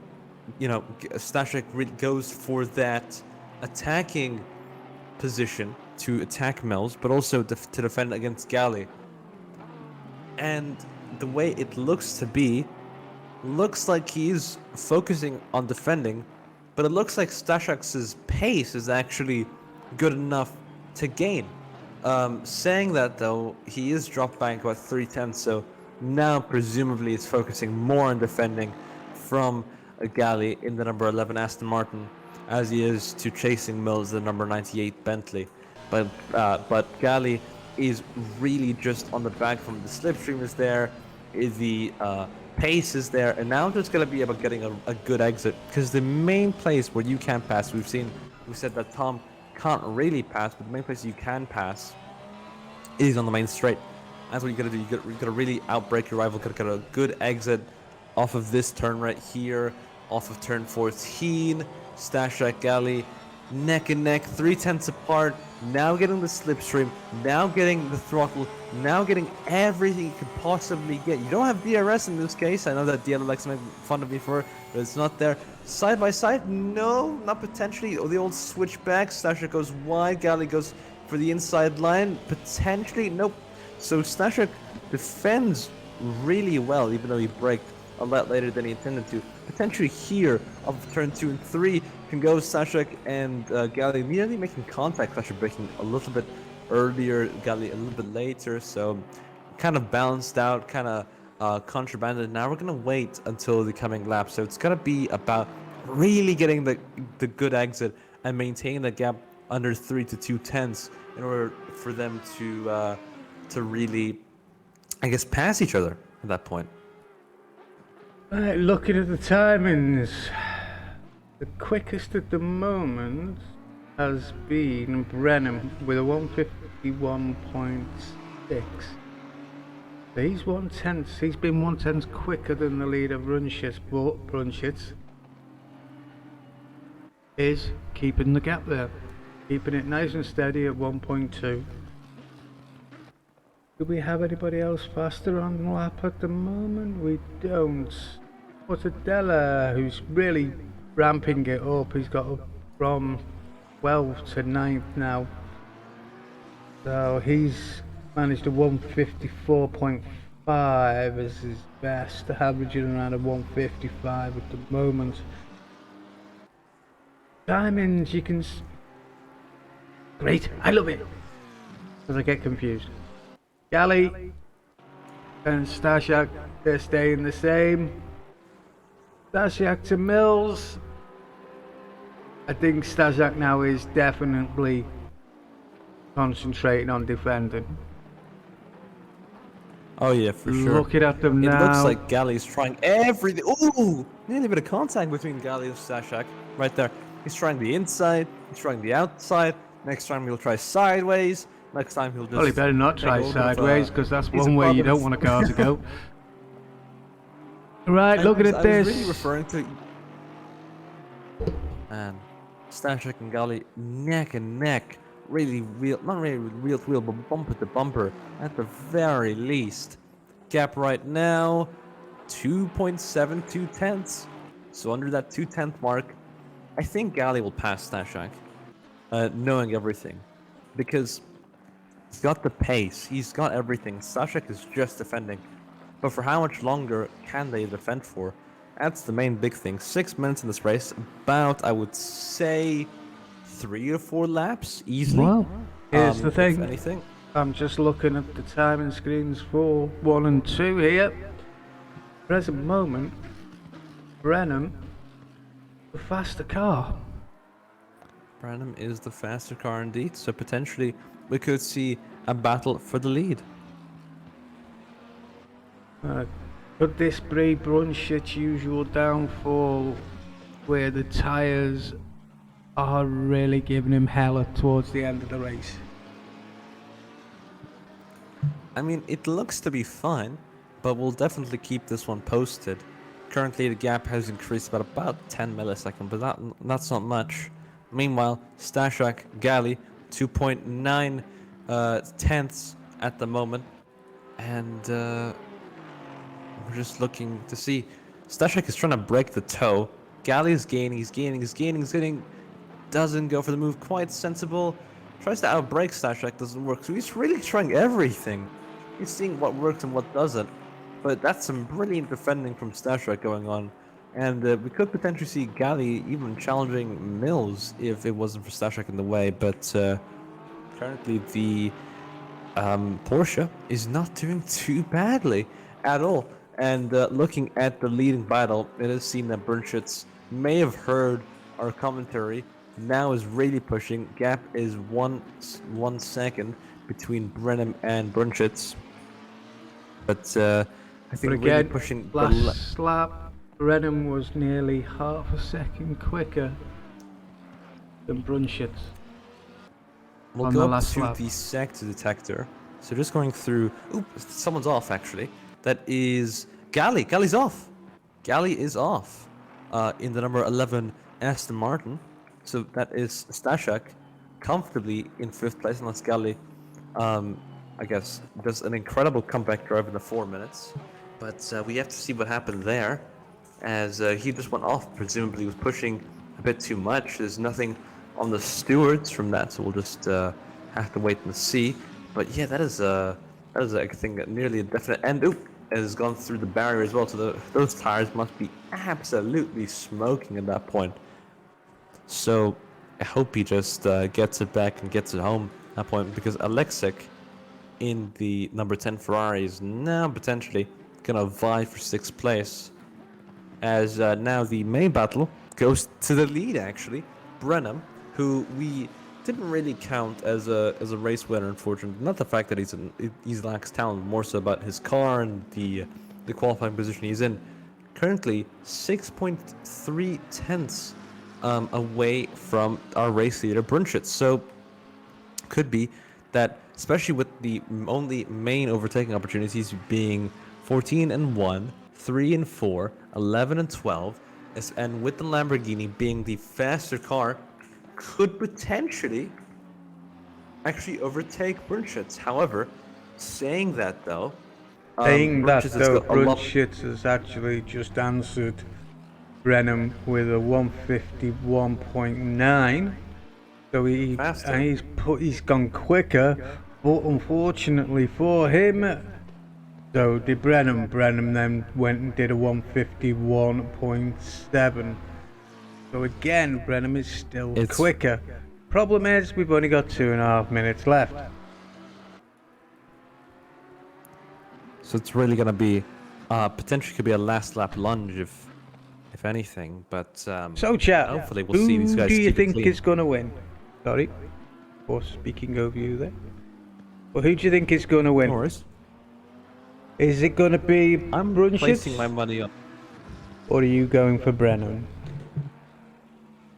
Stashak goes for that attacking position to attack Mills, but also to defend against Gali. And the way it looks to be, looks like he's focusing on defending, but it looks like Stashak's pace is actually good enough to gain. Saying that though, he is dropped back about 3/10, so now presumably is focusing more on defending from a Galley in the number 11 Aston Martin, as he is to chasing Mills, the number 98 Bentley. But Galley is really just on the back from the slipstream is there, the pace is there, and now it's going to be about getting a good exit, because the main place where you can pass, we said that Tom can't really pass, but the main place you can pass is on the main straight. That's what you gotta do. You gotta really outbrake your rival. Gotta get a good exit off of this turn right here, off of turn 14. Stashak Galley, neck and neck, 3/10 apart. Now getting the slipstream, now getting the throttle, now getting everything you could possibly get. You don't have DRS in this case. I know that DL likes to make fun of me for it, but it's not there. Side by side, no, not potentially. Oh, the old switchback. Stashak goes wide, Galley goes for the inside line, potentially, nope. So Stashak defends really well, even though he braked a lot later than he intended to. Potentially here, of turn 2 and 3, can go Stashak and Galley immediately making contact. Stashak braking a little bit earlier, Galley a little bit later, so kind of balanced out, kind of contrabanded. Now we're gonna wait until the coming lap, so it's gonna be about really getting the good exit and maintaining the gap under 3 to 2/10 in order for them to really, I guess, pass each other at that point. Right, looking at the timings, the quickest at the moment has been Brennan with a 151.6. So he's 1/10. He's been 1/10 quicker than the leader Brunschitz, but Brunschitz is keeping the gap there, keeping it nice and steady at 1.2. Do we have anybody else faster on the lap at the moment? We don't. Mortadella, who's really ramping it up, he's got up from 12th to 9th now. So he's managed a 154.5 as his best, averaging around a 155 at the moment. Timings, you can... Great, I love it! Because I get confused. Galley and Stashak, they're staying the same. Stashak to Mills. I think Stashak now is definitely concentrating on defending. Oh yeah, for sure. Looking at them now. It looks like Galley's trying everything. Ooh! Nearly a bit of contact between Galley and Stashak. Right there. He's trying the inside, he's trying the outside. Next time he'll try sideways. Next time he'll just... Well, he better not try sideways, because that's one way you don't want a car to go. Right, looking at this. I was really referring to... And Stashak and Galley neck and neck. Really real, not really wheel to wheel, but bumper to bumper at the very least. Gap right now, 2.72 So under that 2/10 mark, I think Galley will pass Stashak, knowing everything. Because he's got the pace, he's got everything. Stashak is just defending. But for how much longer can they defend for? That's the main big thing. 6 minutes in this race, about, I would say, 3 or 4 laps, easily. Well, here's the thing. If anything. I'm just looking at the timing screens for 1 and 2 here. Present moment, Brennan, the faster car. Brennan is the faster car indeed, so potentially we could see a battle for the lead. Could this be Brunschit's usual downfall, where the tyres are really giving him hell towards the end of the race? I mean, it looks to be fine, but we'll definitely keep this one posted. Currently, the gap has increased by about 10 milliseconds, but that's not much. Meanwhile, Stashak, Galley, 2.9 tenths at the moment, and we're just looking to see. Stashak is trying to break the toe. Galley is gaining, he's gaining. Doesn't go for the move, quite sensible. Tries to outbrake Stashak, doesn't work. So he's really trying everything. He's seeing what works and what doesn't. But that's some brilliant defending from Stashak going on. And we could potentially see Gali even challenging Mills if it wasn't for Stashak in the way. But currently the Porsche is not doing too badly at all. And looking at the leading battle, it is seen that Bernschütz may have heard our commentary. Now is really pushing. Gap is 1 second between Brenham and Bernschütz. But I think But really again, pushing last lap, Brenham was nearly half a second quicker than Brunschitz. We'll on go the up last to lap. the sector detector. So just going through. Oop, someone's off actually. That is Gali. Gali's off. Gali is off. In the number 11 Aston Martin. So that is Stashak comfortably in 5th place, and that's Gali. I guess does an incredible comeback drive in the 4 minutes. But we have to see what happened there, as he just went off. Presumably was pushing a bit too much. There's nothing on the stewards from that, so we'll just have to wait and see. But yeah, that is I think nearly a definite end. Oop, it has gone through the barrier as well. So those tires must be absolutely smoking at that point. So I hope he just gets it back and gets it home at that point, because Alexic in the number 10 Ferrari is now potentially gonna vie for 6th place, as now the main battle goes to the lead actually. Brenham, who we didn't really count as a race winner, unfortunately. Not the fact that he lacks talent, more so about his car and the qualifying position he's in. Currently 6.3 tenths away from our race leader Brunschitz. So could be that, especially with the only main overtaking opportunities being 14 and 1, 3 and 4, 11 and 12, and with the Lamborghini being the faster car, could potentially actually overtake Brunschitz. However, saying that though, Brunschitz has got a lot. Brunschitz has actually just answered Brenham with a 151.9. So Faster. he's gone quicker, but unfortunately for him, so did Brenham. Brenham then went and did a 151.7. So again, Brenham is still quicker. Problem is, we've only got 2.5 minutes left. So it's really gonna be potentially could be a last lap lunge if anything. But So chat, hopefully we'll see these guys. Who do you keep it think clean. is going to win? Sorry for speaking over you there. Well, who do you think is going to win? Norris? Is it going to be I'm Brunschitz, placing my money on. or are you going for Brennan?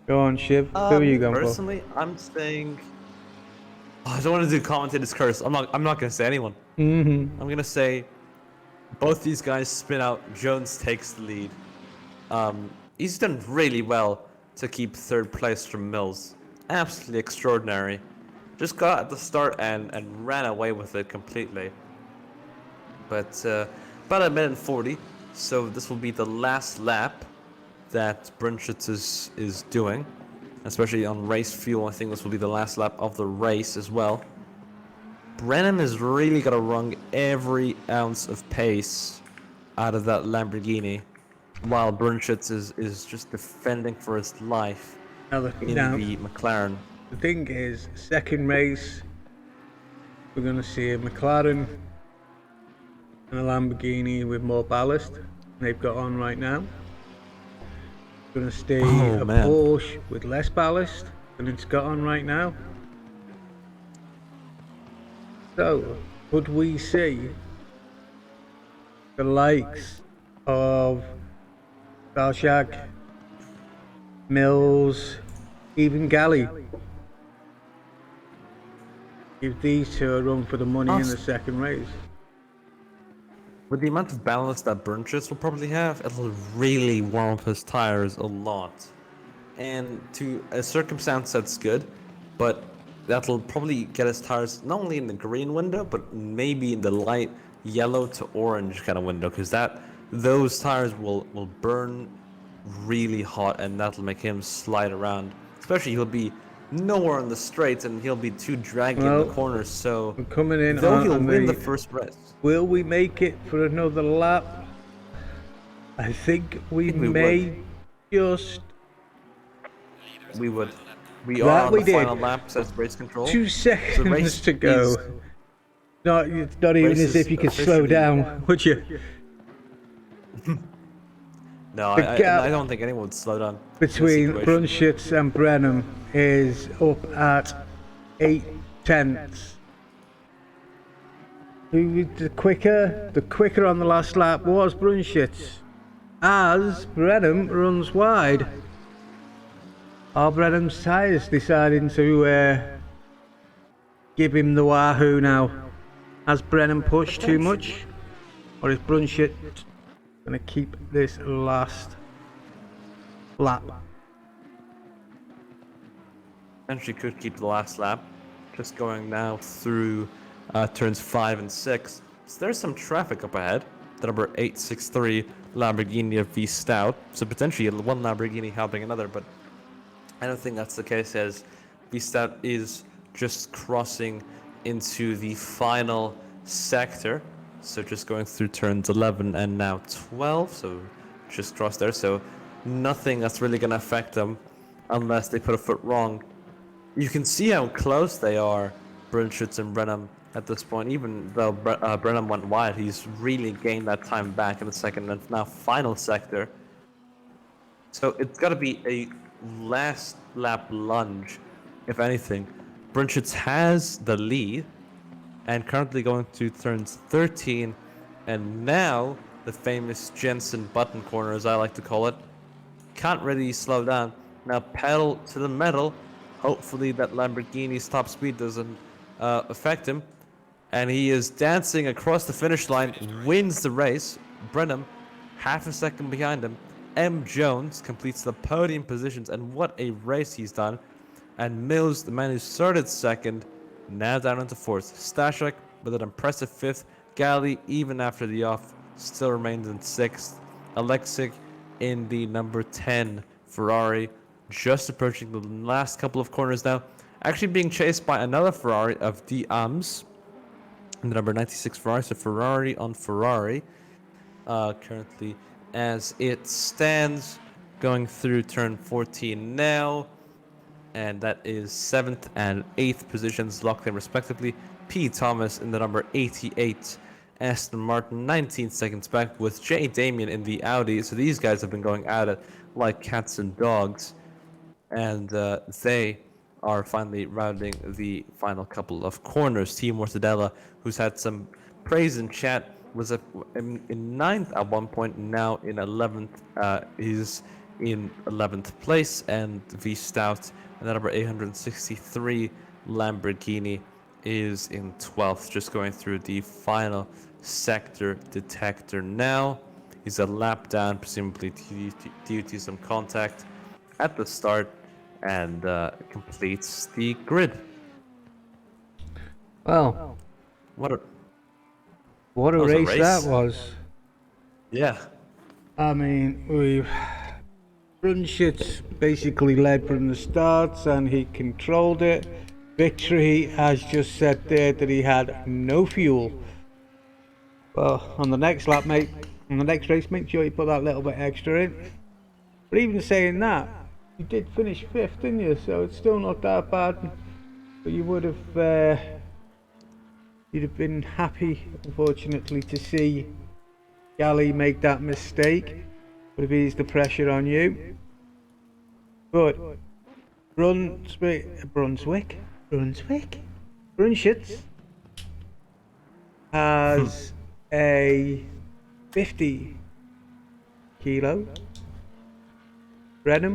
Go on, Shiv. Who are you going Personally, I'm saying. Oh, I don't want to do commentator's curse. I'm not gonna say anyone. for? Mm-hmm. I'm gonna say both these guys spin out. Jones takes the lead. He's done really well to keep 3rd place from Mills. Absolutely extraordinary. Just got at the start and ran away with it completely. But about 1:40, so this will be the last lap that Brunschitz is doing, especially on race fuel. I think this will be the last lap of the race as well. Brennan has really got to wrung every ounce of pace out of that Lamborghini, while Brunschitz is just defending for his life in the McLaren. The thing is, second race, we're going to see a McLaren and a Lamborghini with more ballast they've got on right now. We're going to see a Porsche with less ballast than it's got on right now. So, could we see the likes of Stashak, Mills, even Gali give these two a run for the money in the second race? With the amount of ballast that Brunschitz will probably have, it'll really warm up his tires a lot. And to a circumstance that's good, but that'll probably get his tires not only in the green window, but maybe in the light yellow to orange kind of window, because those tires will burn really hot, and that'll make him slide around. Especially he'll be nowhere on the straight, and he'll be too draggy in the Well, corners. So, we're coming in though he'll on win the the... first race, Will we make it for another lap? I think we think we would. may just... We would. We are That on we the did. final lap, says race control. 2 seconds race to go. is- It's not even race as is if you could slow officially- down, would you? No, The I gap don't think anyone would slow down. in this between situation. Brunschitz and Brenham is up at 8/10. The quicker on the last lap was Brunschitz, as Brenham runs wide. Are Brenham's tyres deciding to give him the wahoo now? Has Brenham pushed too much? Or is Brunschitz going to keep this last lap? Potentially could keep the last lap. Just going now through turns 5 and 6. So there's some traffic up ahead. The number 863 Lamborghini of V Stout. So potentially one Lamborghini helping another, but I don't think that's the case, as V Stout is just crossing into the final sector. So just going through turns 11 and now 12. So just crossed there. So nothing that's really going to affect them unless they put a foot wrong. You can see how close they are, Brunschitz and Brenham, at this point. Even though Brenham went wide, he's really gained that time back in the second and now final sector. So it's got to be a last lap lunge, if anything. Brunschitz has the lead and currently going to turns 13 and now the famous Jensen button corner, as I like to call it. Can't really slow down. Now pedal to the metal. Hopefully that Lamborghini's top speed doesn't affect him. And he is dancing across the finish line, wins the race. Brenham, half a second behind him. M. Jones completes the podium positions, and what a race he's done. And Mills, the man who started second, now down into fourth. Stashak with an impressive fifth. Galley, even after the off, still remains in sixth. Alexic in the number 10 Ferrari, just approaching the last couple of corners now. Actually being chased by another Ferrari of D. Ams, the number 96 Ferrari. So Ferrari on Ferrari, currently as it stands, going through turn 14 now. And that is 7th and 8th positions locked in respectively. P. Thomas in the number 88 Aston Martin, 19 seconds back, with J. Damien in the Audi. So these guys have been going at it like cats and dogs. And they are finally rounding the final couple of corners. Team Mortadella, who's had some praise in chat, was in 9th at one point, now in 11th. Is in 11th place. And V Stout, and the number 863 Lamborghini, is in 12th, just going through the final sector detector now. He's a lap down, presumably due to some contact at the start, and completes the grid. Well, What a race that race. was. Yeah. I mean, Brunschitz basically led from the start and he controlled it. Victory has just said there that he had no fuel. Well, on the next lap, mate, on the next race, make sure you put that little bit extra in. But even saying that, you did finish 5th, didn't you? So it's still not that bad. But you would have, you'd have been happy, unfortunately, to see Galley make that mistake. Would have eased the pressure on you. But Brunschitz has a 50 kilo. Brenham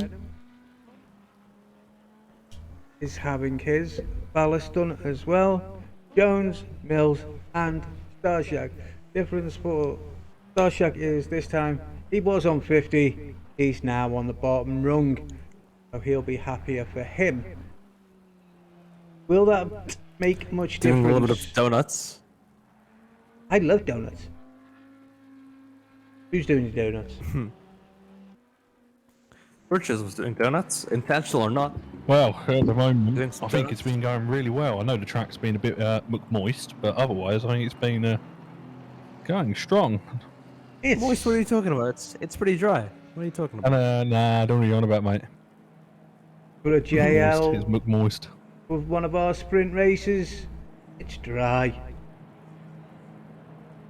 is having his ballast done as well. Jones, Mills and Starshak. Difference for Starshak is this time he was on 50, he's now on the bottom rung, so he'll be happier for him. Will that make much difference? Doing a little bit of donuts. I love donuts. Who's doing the donuts? Burgess was doing donuts, intentional or not. Well, at the moment, Doing some I think it's turns? been going really well. I know the track's been a bit moist, but otherwise, I think it's been going strong. Moist, what are you It's talking about? It's pretty dry. What are you talking And about? nah, don't really on about, mate. for a Moist. It's JL moist. with one of our sprint races. It's dry.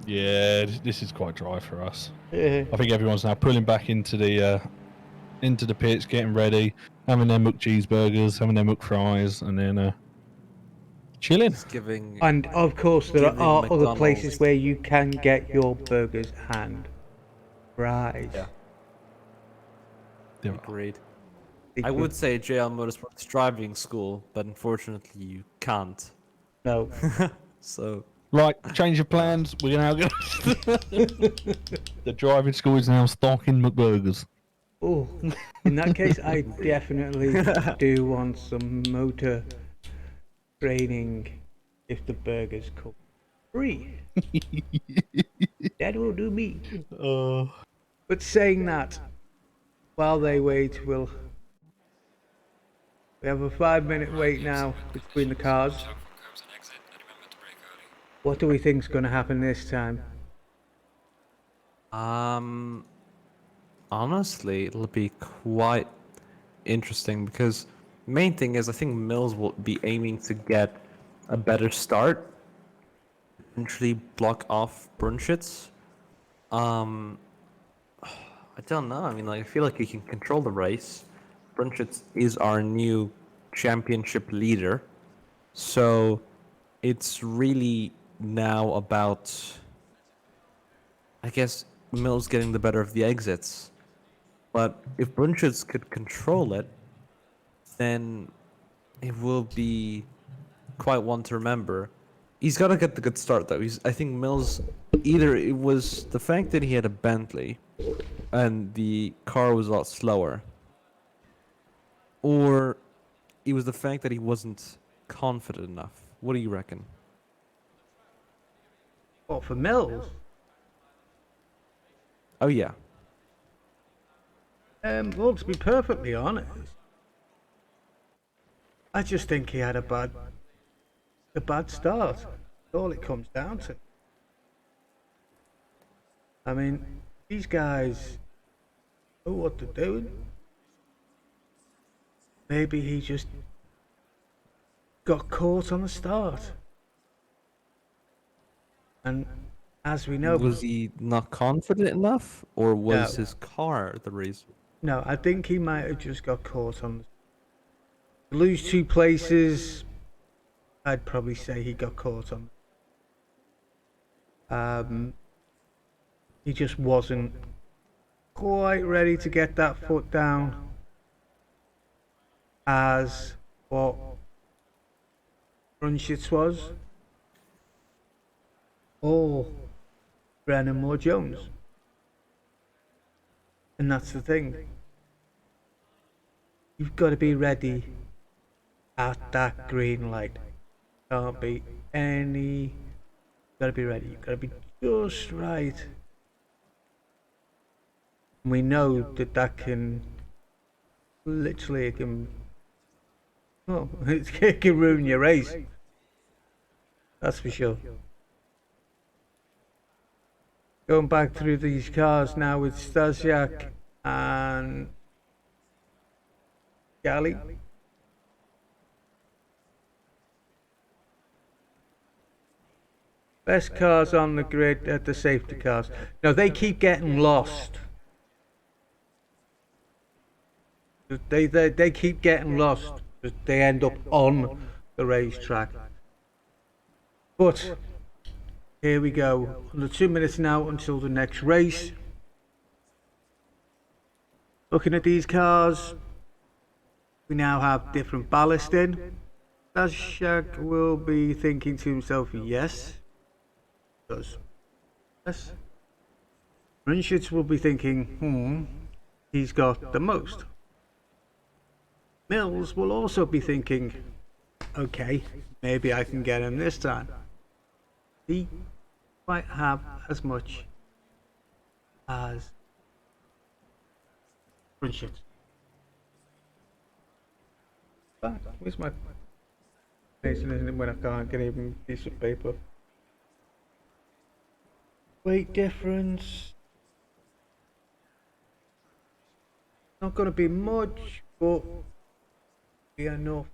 Yeah, this is quite dry for us. Uh, I think everyone's now pulling back into the pits, getting ready, having their McCheeseburgers, having their McFries, and then chilling. Just giving and of course, there giving are other places McDonald's. where you can get your burgers and fries. Yeah, There are. agreed. I Because- would say JL Motorsports driving school, but unfortunately you can't. no. So Right, change of plans. We're now going. The driving school is now stocking McBurgers. Oh, in that case, I definitely do want some motor training if the burgers come free. That will do me. But saying that, while they wait, we have a 5-minute wait now between the cars. What do we think's going to happen this time? honestly, it'll be quite interesting because main thing is I think Mills will be aiming to get a better start, potentially block off Brunschitz. Um, I don't know. I mean, like, I feel like he can control the race. Brunschitz is our new championship leader, so it's really now about, I guess, Mills getting the better of the exits. But if Brunschitz could control it, then it will be quite one to remember. He's got to get the good start though. I think Mills, either it was the fact that he had a Bentley and the car was a lot slower, or it was the fact that he wasn't confident enough. What do you reckon? What, for Mills? Oh yeah, Well, to be perfectly honest, I just think he had a bad start. That's all it comes down to. I mean, these guys know what they're doing. Maybe he just got caught on the start. And as we know, was he not confident enough, or was No. his car the reason? no, I think he might have just got caught on the lose 2 places. I'd probably say he got caught on. He just wasn't quite ready to get that foot down as what Brunschitz was, or Brennan Moore Jones. And that's the thing. You've got to be ready at that green light. Can't be any. Got to be ready. You've got to be just right. We know that can literally it can. Well, it can ruin your race. That's for sure. Going back through these cars now with Stasiak and Gali. Best cars on the grid at the safety cars. No, they keep getting lost. They keep getting lost. They end up on the racetrack. But here we go. Under 2 minutes now until the next race. Looking at these cars, we now have different ballast in. Stasiak will be thinking to himself, yes. Yes. Brunschitz will be thinking, he's got the most. Mills will also be thinking, okay, maybe I can get him this time. He might have as much as Brunschitz. Back. Where's my information, isn't it, when I can't get even a piece of paper? Weight difference. Not going to be much, but be enough.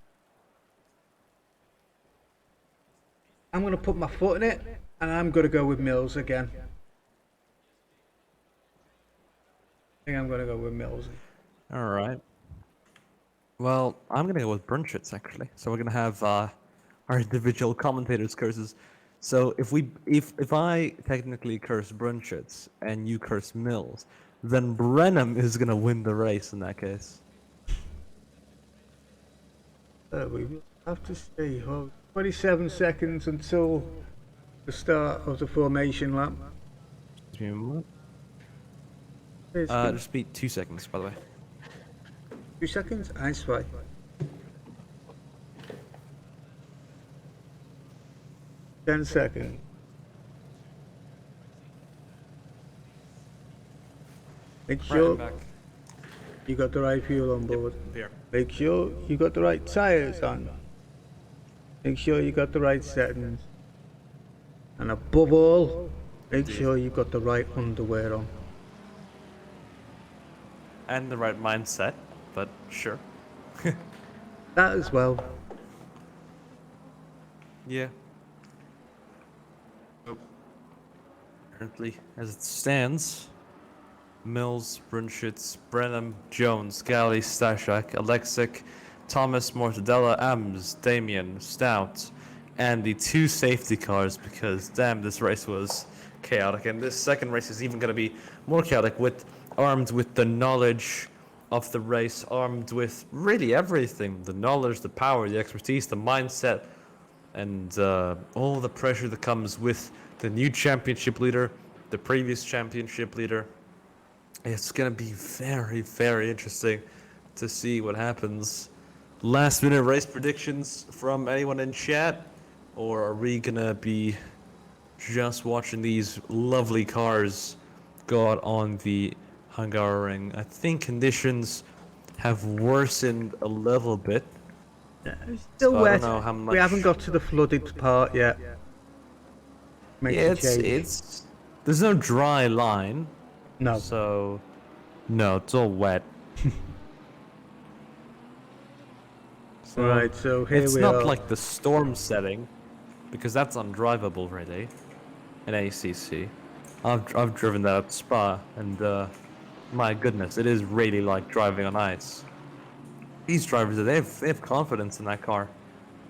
I'm going to put my foot in it, and I'm going to go with Mills again. I think I'm going to go with Mills. All right. Well, I'm gonna go with Brunschitz actually. So we're gonna have our individual commentators' curses. So if I technically curse Brunschitz and you curse Mills, then Brenham is gonna win the race in that case. We will have to see. Oh, 27 seconds until the start of the formation lap. Excuse me a moment. It's gonna- Just be 2 seconds, by the way. 2 seconds? That's right. 10 seconds. Make Right, sure I'm back. you got the right fuel on board. Here. Make sure you got the right tires on. Make sure you got the right settings. And above all, make sure you got the right underwear on. And the right mindset, but sure. That as well. Yeah. Currently, as it stands, Mills, Brunschitz, Brenham, Jones, Galley, Stashak, Alexic, Thomas, Mortadella, Ams, Damien, Stout, and the 2 safety cars, because damn, this race was chaotic. And this second race is even going to be more chaotic, armed with the knowledge of the race, armed with really everything: the knowledge, the power, the expertise, the mindset, and all the pressure that comes with the new championship leader, the previous championship leader. It's gonna be very, very interesting to see what happens. Last minute race predictions from anyone in chat, or are we gonna be just watching these lovely cars go out on the Hungaroring? I think conditions have worsened a little bit. It's still So I wet. don't know how We much- haven't got to the flooded part yet. Makes Yeah, a change. it's there's no dry line, No. so no, it's all wet. So Right, so here it's we not are. like the storm setting, because that's undrivable really in ACC. I've driven that at Spa, and my goodness, it is really like driving on ice. These drivers, they have confidence in that car,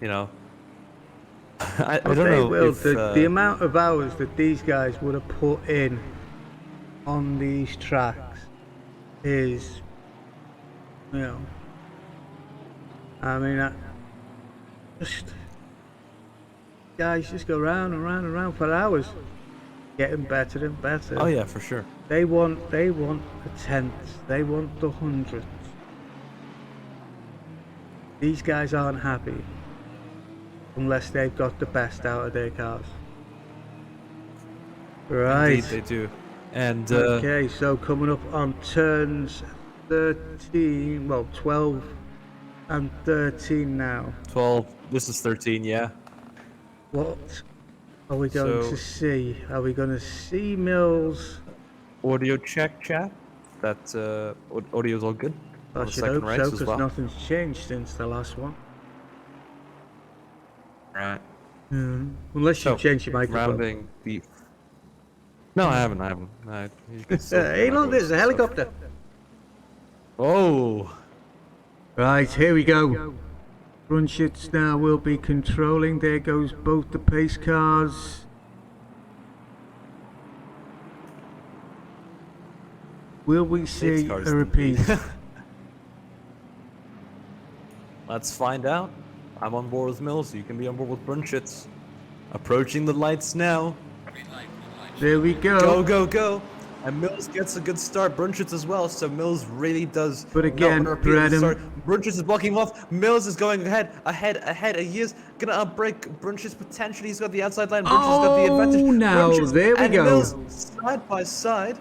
you know. I don't They know will. if The amount of hours that these guys would have put in on these tracks is, you know, I mean, guys just go round and round and round for hours, getting better and better. oh yeah, for sure. They want the tenths. They want the hundredths. These guys aren't happy unless they've got the best out of their cars. Right. Indeed, they do. And Okay, so coming up on turns 13, well 12 and 13 now. 12. This is 13. Yeah. What are we going So- to see? Are we going to see Mills? Audio check, chat. That audio's all good. I On the should second hope race so, as because well. nothing's changed since the last one. Right. Unless you So, change your microphone. rounding the. No, I haven't. You can still hear Hey, my look, there's voice a and stuff. helicopter. Oh. Right, here we go. Brunschitz now will be controlling. There goes both the pace cars. Will we see cars a repeat? Let's find out. I'm on board with Mills. You can be on board with Brunschitz. Approaching the lights now. There we Go, go. go, go. And Mills gets a good start. Brunschitz as well. So Mills really does. But again, not repeat the Brenham- start. Brunschitz is blocking him off. Mills is going ahead. He is gonna outbreak Brunschitz potentially. He's got the outside line. Brunschitz has got the advantage. Oh, now, Brunschitz there we and go. Mills side by side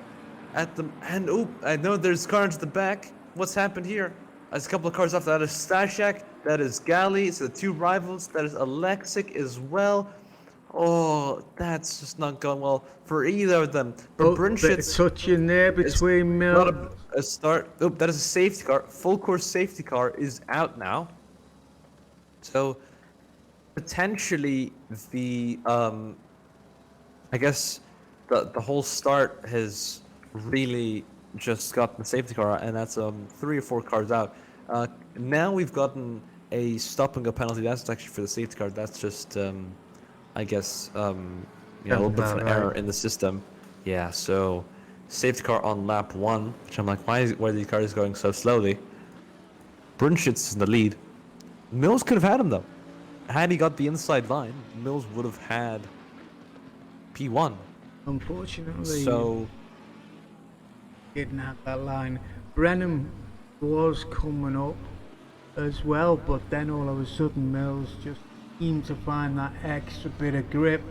at the and I know there's car into the back. What's happened here? There's a couple of cars off. That is Stashak, that is Gali, so the two rivals, that is Alexic as well. Oh, that's just not going well for either of them. But Oh, bit of Brunschitz touching there is between got Mills. a start. Oh, that is a safety car. Full course safety car is out now. So potentially the I guess the whole start has really just gotten the safety car, and that's 3 or 4 cars out. Now we've gotten a stop and go penalty. That's actually for the safety car. That's just I guess a little bit of an error in the system. Yeah. So safety car on lap 1, which I'm like, why are these cars going so slowly? Brunschitz is in the lead. Mills could have had him though. Had he got the inside line, Mills would have had P1. Unfortunately, So didn't have that line. Brennan was coming up as well, but then all of a sudden Mills just seemed to find that extra bit of grip,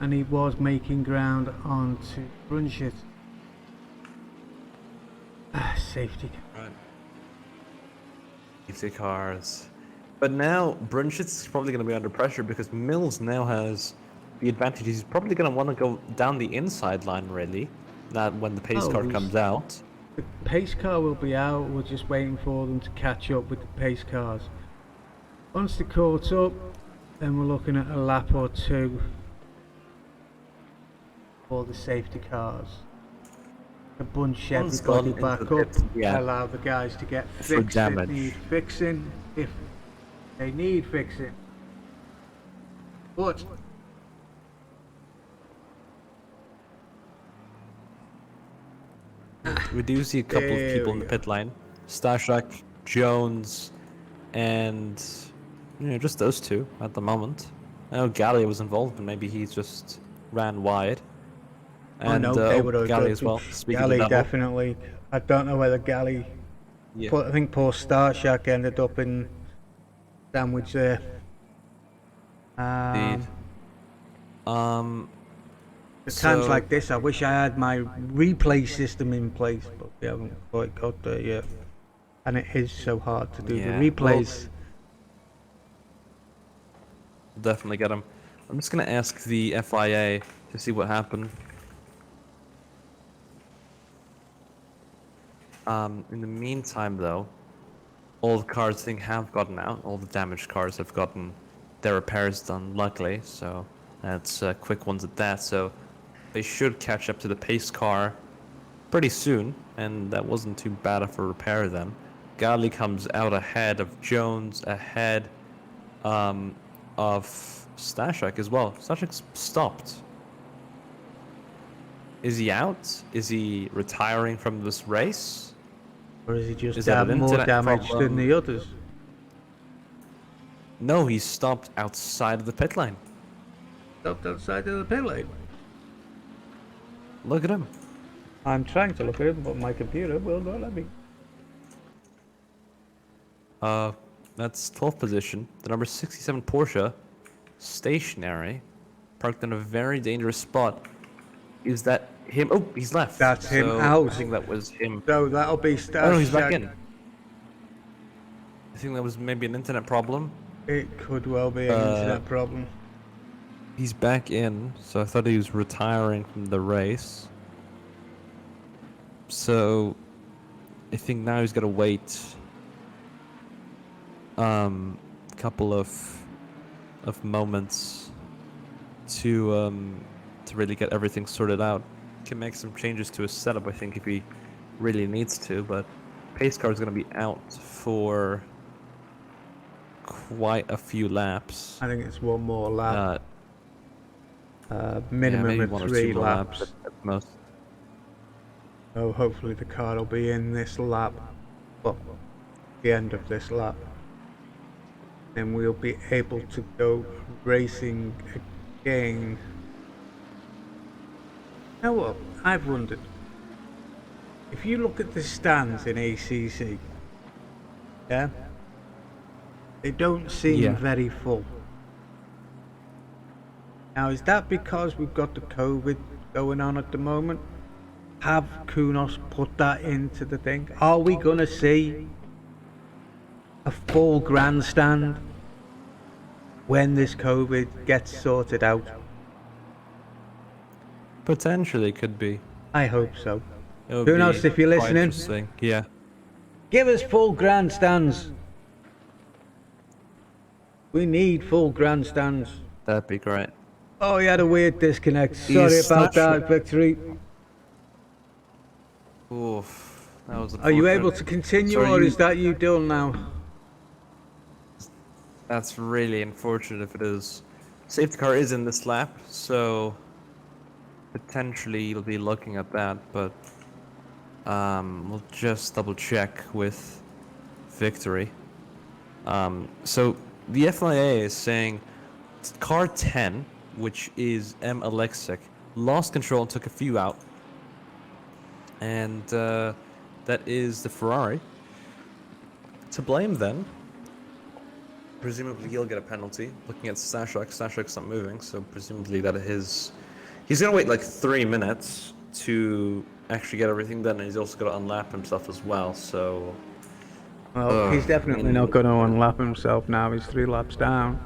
and he was making ground onto Brunschitz. Safety car. right. Safety cars. But now Brunschitz is probably going to be under pressure because Mills now has the advantage. He's probably going to want to go down the inside line, really, not when the pace car comes out. The pace car will be out. We're just waiting for them to catch up with the pace cars. Once they're caught up, then we're looking at a lap or 2 for the safety cars. To bunch One's everybody gone back into the up, pits, yeah. allow the guys to get For fixed if damage. need fixing, if they need fixing. But We do see a couple of There people we in the go. pit line. Stashak, Jones, and just those 2 at the moment. I know Gallia was involved, but maybe he just ran wide. And they would have Gallia as well. Speaking of Galley double. definitely. I don't know whether Galley. Yeah. I think poor Starshak ended up in sandwich there. Indeed. At times So- like this, I wish I had my replay system in place, but we haven't quite got there yet. And it is so hard to do Yeah, the replays. Definitely get him. I'm just gonna ask the FIA to see what happened. In the meantime, though, all the cars I think have gotten out. All the damaged cars have gotten their repairs done, luckily. So that's quick ones at that. So they should catch up to the pace car pretty soon, and that wasn't too bad of a repair then. Gali comes out ahead of Jones, ahead of Stashak as well. Stashak's stopped. Is he out? Is he retiring from this race? Or is he just Is that an more internet damaged problem? than the others? No, he stopped outside of the pit lane. Stopped outside of the pit lane. Look at him. I'm trying to look at it, but my computer will not let me. That's 12th position. The number 67 Porsche, stationary, parked in a very dangerous spot. Is that him? Oh, he's left. That's him So out. I think that was him. So that'll be Starshak. Oh no, he's back in. I think that was maybe an internet problem. It could well be an internet problem. He's back in, so I thought he was retiring from the race. So I think now he's got to wait a couple of moments to really get everything sorted out. Can make some changes to his setup, I think, if he really needs to, but pace car is going to be out for quite a few laps. I think it's one more lap. Yeah, Minimum maybe of 1 or 2 3 more laps. at most. So hopefully the car will be in this lap. Well, the end of this lap. Then we'll be able to go racing again. You know what? I've wondered. If you look at the stands in ACC, yeah, they don't seem Yeah. very full. Now, is that because we've got the COVID going on at the moment? Have Kunos put that into the thing? Are we gonna see a full grandstand when this COVID gets sorted out? Potentially could be. I hope so. It would Who be knows if you're quite listening? Interesting. Yeah. Give us full grandstands. We need full grandstands. That'd be great. Oh, you had a weird disconnect. Sorry Is about that that, Victory. Oof. That was Are you able unfortunate. to continue, So or you- is that you done now? That's really unfortunate if it is. Safety car is in this lap, so potentially you'll be looking at that, but we'll just double check with Victory. So the FIA is saying car 10, which is M. Alexic, lost control and took a few out. And that is the Ferrari. To blame then, presumably he'll get a penalty. Looking at Stashek's not moving, so presumably that is... He's going to wait like 3 minutes to actually get everything done, and he's also got to unlap himself as well, so... Well, he's definitely not going to unlap himself now. He's 3 laps down.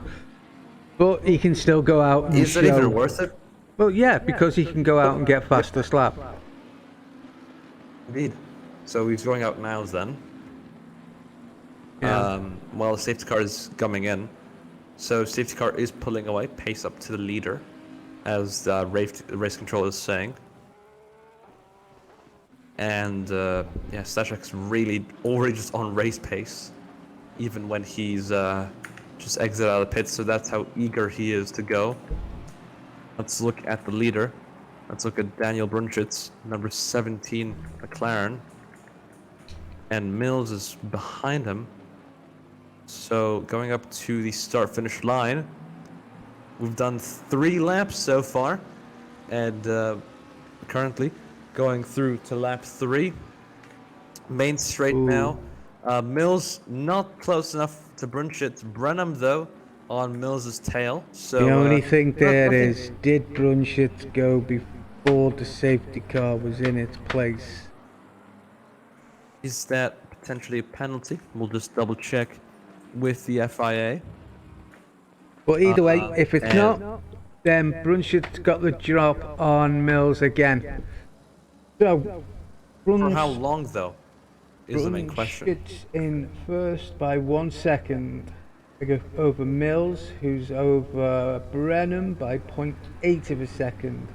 But he can still go out and Is that show... even worth it? Well, yeah, because he can go out and get fastest lap. Indeed. So he's going out now then. Yeah. While the safety car is coming in. So safety car is pulling away, pace up to the leader, as the race control is saying. And yeah, Stashek's really already just on race pace, even when he's just exited out of the pits. So that's how eager he is to go. Let's look at the leader. Let's look at Daniel Brunschitz, number 17 McLaren. And Mills is behind him. So going up to the start-finish line. We've done 3 laps so far. And currently going through to lap 3. Main straight now. Mills not close enough to Brunschitz. Brenham, though, on Mills's tail. So The only thing there nothing- is, did Brunschitz go before the safety car was in its place? Is that potentially a penalty? We'll just double check with the FIA. But either way, if it's and- not, then Brunschitz got the drop on Mills again. So, For how long, though, is the main question. Brunschitz in first by 1 second. They go over Mills, who's over Brenham by 0.8 of a second.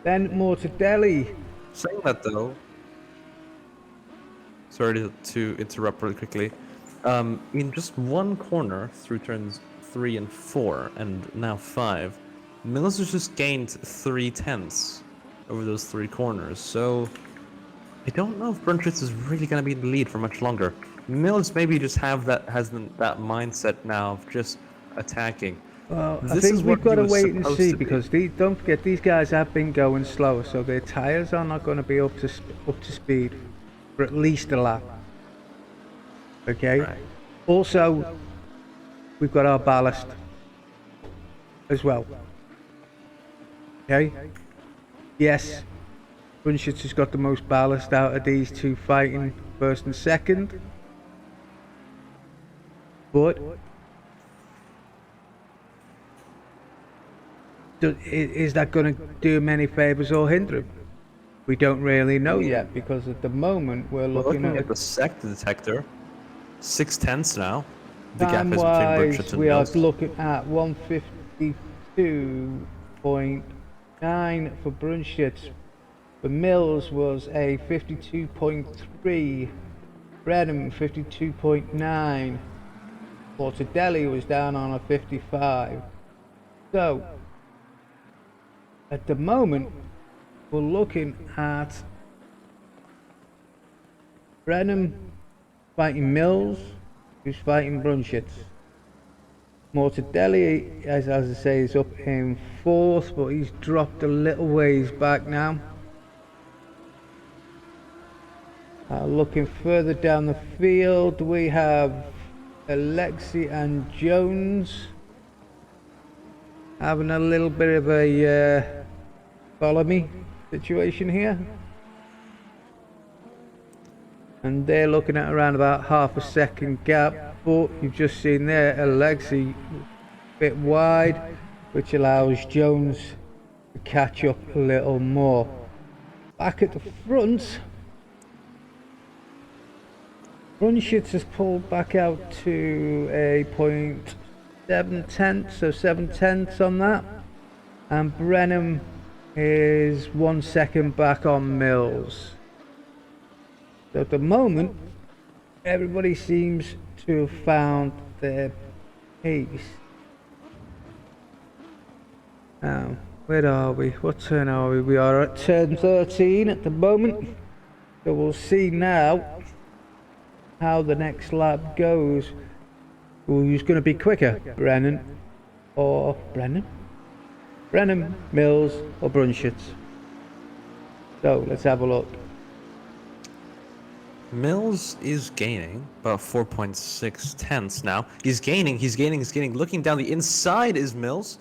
Then Mortadelli. Saying that, though, sorry to interrupt really quickly. In just one corner through turns 3 and 4, and now 5, Mills has just gained 3/10 over those 3 corners. So I don't know if Brunschitz is really going to be in the lead for much longer. Mills maybe just has that mindset now of just attacking. Well, I This think is we've what got he to was wait and supposed see to be. because don't forget these guys have been going slower, so their tyres are not going to be up to speed for at least a lap. Okay. Right. Also, we've got our ballast as well. Okay. Yes, Brunschitz has got the most ballast out of these two fighting first and second, but is that going to do him any favours or hinder him? We don't really know yet because at the moment we're We're looking at the sector detector. 6/10 now. The gap time is between wise. Brunschitz and We are Mills. looking at 152.9 for Brunschitz. For Mills was a 52.3. Brenham 52.9. Mortadelli was down on a 55. So at the moment we're looking at Brenham fighting Mills, who's fighting Brunschitz. Mortadelli, as I say, is up in 4th, but he's dropped a little ways back now. Looking further down the field, we have Alexi and Jones having a little bit of a follow me situation here. And they're looking at around about half a second gap. but you've just seen there Alexi a bit wide, which allows Jones to catch up a little more. Back at the front, Brunschitz has pulled back out to a 0.7 so 7/10 on that, and Brenham is 1 second back on Mills. So at the moment, everybody seems to have found their pace. Now, where are we? What turn are we? We are at turn 13 at the moment. So we'll see now how the next lap goes. Who's going to be quicker? Brennan, Mills, or Brunschitz? So let's have a look. Mills is gaining about 4.6 tenths now. He's gaining. Looking down the inside is Mills,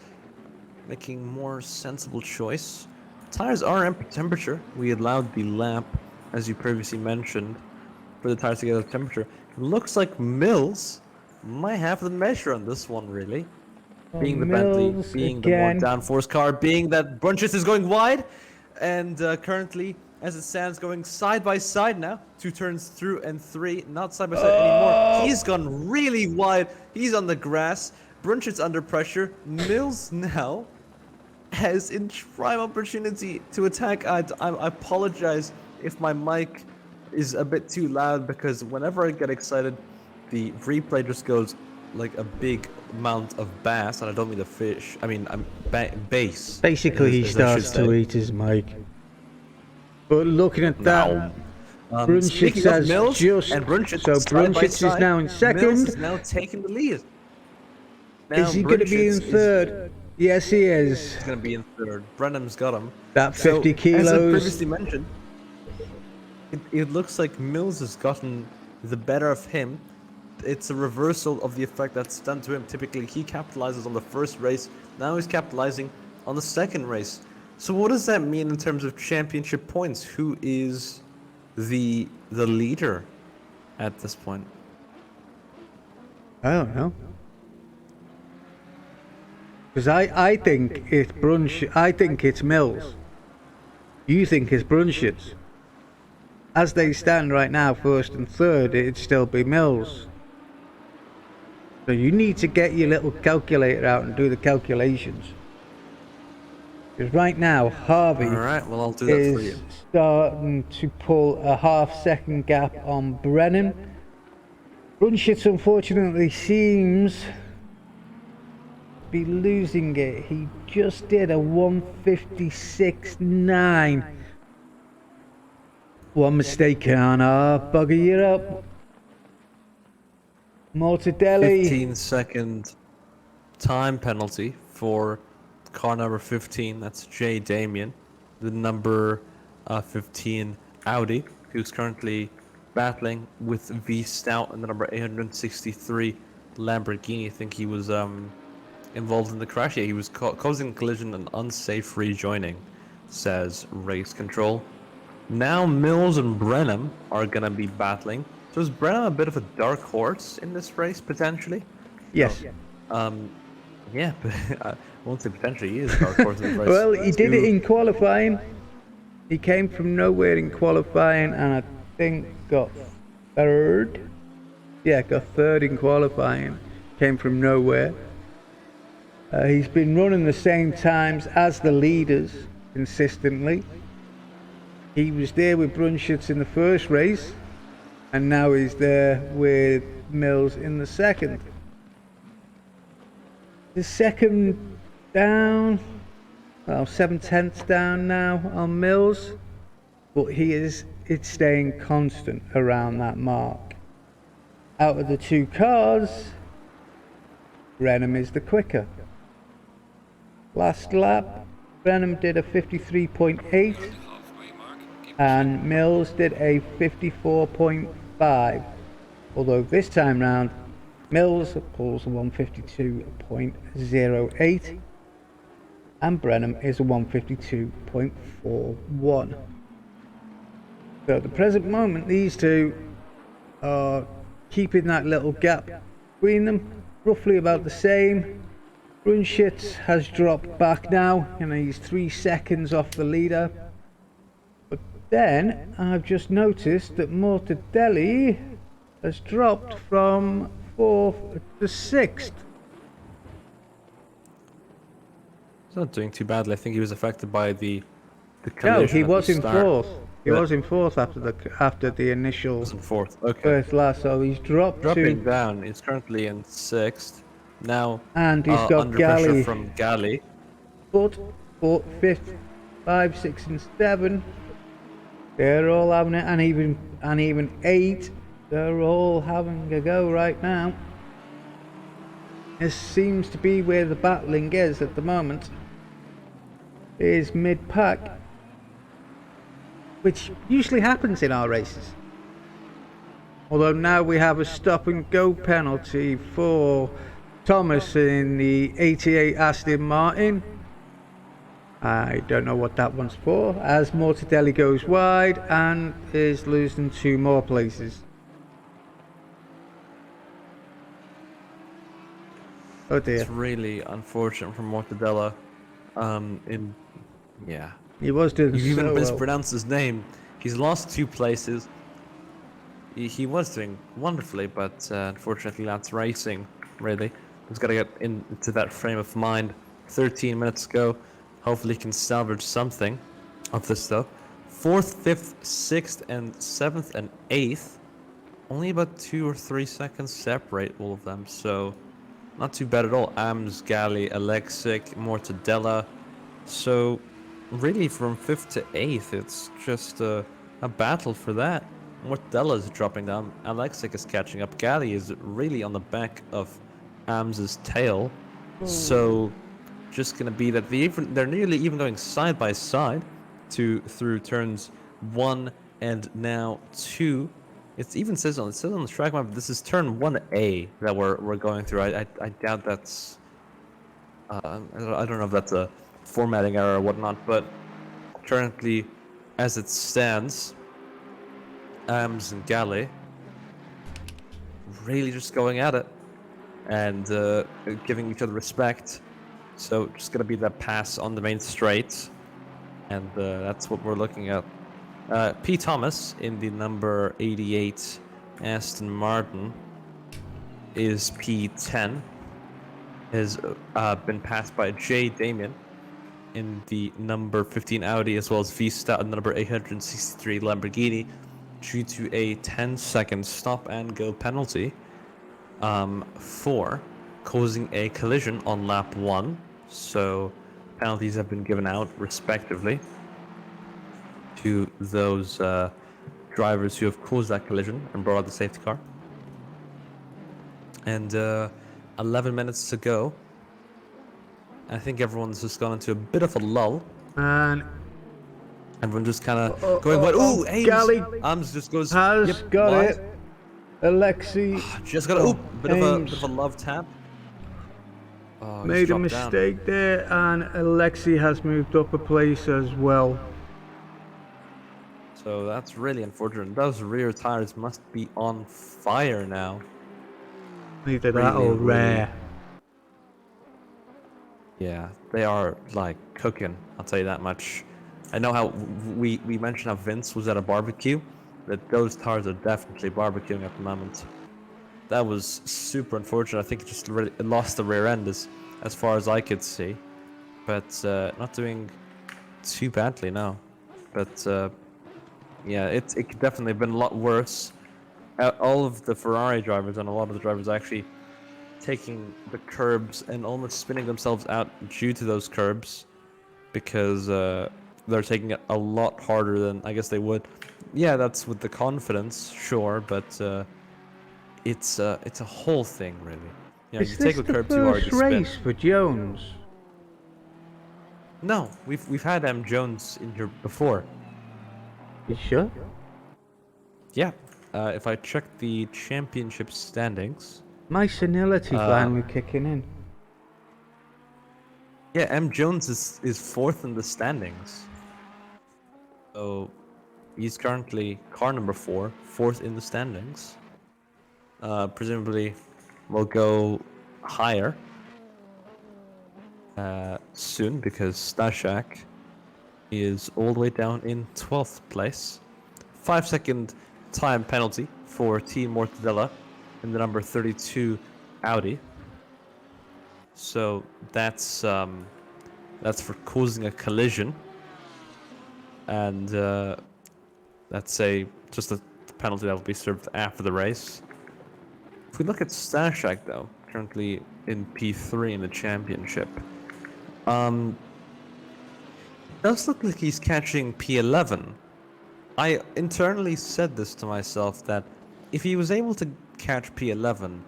making more sensible choice. Tires are at temperature. We allowed the lap, as you previously mentioned, for the tires to get up to temperature. It looks like Mills might have the measure on this one, really. Being the Bentley, being the more downforce car, being that Brunschitz is going wide, and currently, as it stands, going side by side now. 2 turns through and 3, not side by side anymore. He's gone really wide. He's on the grass. Brunschitz under pressure. Mills now has in prime opportunity to attack. I apologize if my mic is a bit too loud, because whenever I get excited, the replay just goes like a big amount of bass, and I don't mean the fish. I mean bass. Basically, he starts to eat his mic. But looking at that, Brunschitz has Mills, just and Brunschitz so Brunschitz is now in second. Mills is now taking the lead. Now Is he going to be in third? Yes, he is. He's going to be in third. Brenham's got him. That 50 kilos. As I previously mentioned, it looks like Mills has gotten the better of him. It's a reversal of the effect that's done to him. Typically, he capitalizes on the first race. Now he's capitalizing on the second race. So what does that mean in terms of championship points? Who is the leader at this point? I don't know. Because I think it's I think it's Mills. You think it's Brunschitz. As they stand right now, first and third, it'd still be Mills. So you need to get your little calculator out and do the calculations. Because right now, Harvey well, I'll do that for you. is starting to pull a half-second gap on Brennan. Brunschitz, unfortunately, seems to be losing it. He just did a 1:56.9. One mistake on our bugger you up. Mortadelli. 15-second time penalty for car number 15. That's Jay Damien, the number 15 Audi, who's currently battling with V Stout and the number 863 Lamborghini. I think he was involved in the crash. Yeah, he was causing collision and unsafe rejoining, says race control. Now Mills and Brenham are going to be battling. So is Brenham a bit of a dark horse in this race, potentially? Yes. Yeah, but I won't say potentially. He is a dark horse in this race. Well, he did it in qualifying. He came from nowhere in qualifying and I think got third. Yeah, got third in qualifying. Came from nowhere. He's been running the same times as the leaders consistently. He was there with Brunschitz in the first race, and now he's there with Mills in the second. The second down, well, 7/10 down now on Mills, but it's staying constant around that mark. Out of the two cars, Brenham is the quicker. Last lap, Brenham did a 53.8 and Mills did a 54.5. Although this time round, Mills pulls a 152.08 and Brenham is a 152.41. So at the present moment, these two are keeping that little gap between them, roughly about the same. Brunschitz has dropped back now, and he's 3 seconds off the leader. But then I've just noticed that Mortadelli has dropped from 4th to 6th. He's not doing too badly. I think he was affected by the No, collision he at the was in start. 4th. He But- was in 4th after the initial Was in 4th. Okay. first last, so he's dropped Dropping to, down. He's currently in 6th. Now and he's got under pressure Galley. from Gali. But 4th, 5th, 5, 6, and 7, they're all having it, and even 8, they're all having a go right now. This seems to be where the battling is at the moment. Is mid-pack, which usually happens in our races. Although now we have a stop and go penalty for Thomas in the 88 Aston Martin. I don't know what that one's for, as Mortadelli goes wide and is losing 2 more places. Oh dear. It's really unfortunate for Mortadella. Yeah. He was doing You even so well. mispronounced his name. He's lost 2 places. He was doing wonderfully, but unfortunately that's racing, really. He's got to get into that frame of mind. 13 minutes ago. Hopefully he can salvage something of this stuff. 4th, 5th, 6th, and 7th, and 8th. Only about 2 or 3 seconds separate all of them, so not too bad at all. Ams, Gali, Alexic, Mortadella. So really from 5th to 8th, it's just a battle for that. Mortadella is dropping down. Alexic is catching up. Gali is really on the back of Ams's tail. So just gonna be that they're nearly even going side by side through turns 1 and now 2. It even says on the track map this is turn 1A that we're going through. I doubt that's I don't know if that's a formatting error or whatnot, but currently as it stands, Ams and Gali really just going at it and giving each other respect. So just gonna be that pass on the main straight, and that's what we're looking at. P. Thomas in the number 88 Aston Martin is P10. Has been passed by J. Damien in the number 15 Audi, as well as Vista in the number 863 Lamborghini, due to a 10-second stop and go penalty for causing a collision on lap 1. So penalties have been given out respectively to those drivers who have caused that collision and brought out the safety car. And 11 minutes to go. I think everyone's just gone into a bit of a lull. And Everyone just kind of going, "What? Ooh, Ames!" Gali Ames just goes, has "Yep, got wide." it. Alexi Just got a bit of Ames a love tap. Oh, he's made a dropped down. mistake there, and Alexi has moved up a place as well. So that's really unfortunate. Those rear tires must be on fire now. Either that or Really, rare. Yeah, they are like cooking. I'll tell you that much. I know how we mentioned how Vince was at a barbecue. That those tires are definitely barbecuing at the moment. That was super unfortunate. I think it just really lost the rear end as far as I could see. But not doing too badly now. But yeah, it could definitely have been a lot worse. All of the Ferrari drivers and a lot of the drivers actually taking the curbs and almost spinning themselves out due to those curbs, because they're taking it a lot harder than I guess they would. Yeah, that's with the confidence, sure, but it's a whole thing really. You know, Is you this take a the curb too hard, first you spin. race for Jones? No, we've had Jones in here before. You sure? Yeah, if I check the championship standings. My senility finally kicking in. Yeah, M. Jones is fourth in the standings. So he's currently car number 4, fourth in the standings. Presumably will go higher soon because Stashak is all the way down in 12th place. 5-second time penalty for Team Mortadella in the number 32 Audi. So that's for causing a collision, and that's just a penalty that will be served after the race. If we look at Stashak though, currently in P3 in the championship, it does look like he's catching P11. I internally said this to myself that if he was able to catch P11,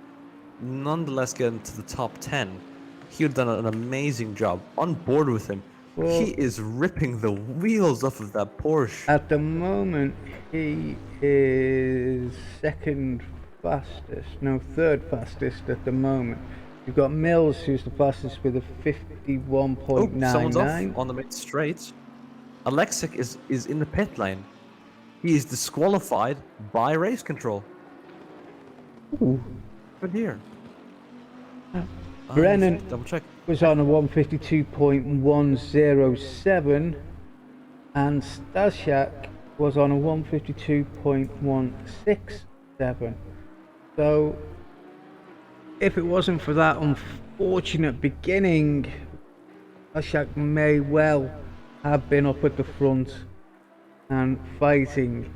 nonetheless get into the top 10, he would have done an amazing job. On board with him. Well, He is ripping the wheels off of that Porsche. at the moment, he is second fastest. No, third fastest at the moment. You've got Mills, who's the fastest with a 51.99. Someone's off on the mid straight. Alexic is in the pit lane. He is disqualified by race control. Ooh. Good here. Brennan Double check. was on a 152.107 and Stashak was on a 152.167. So if it wasn't for that unfortunate beginning, Stashak may well have been up at the front and fighting.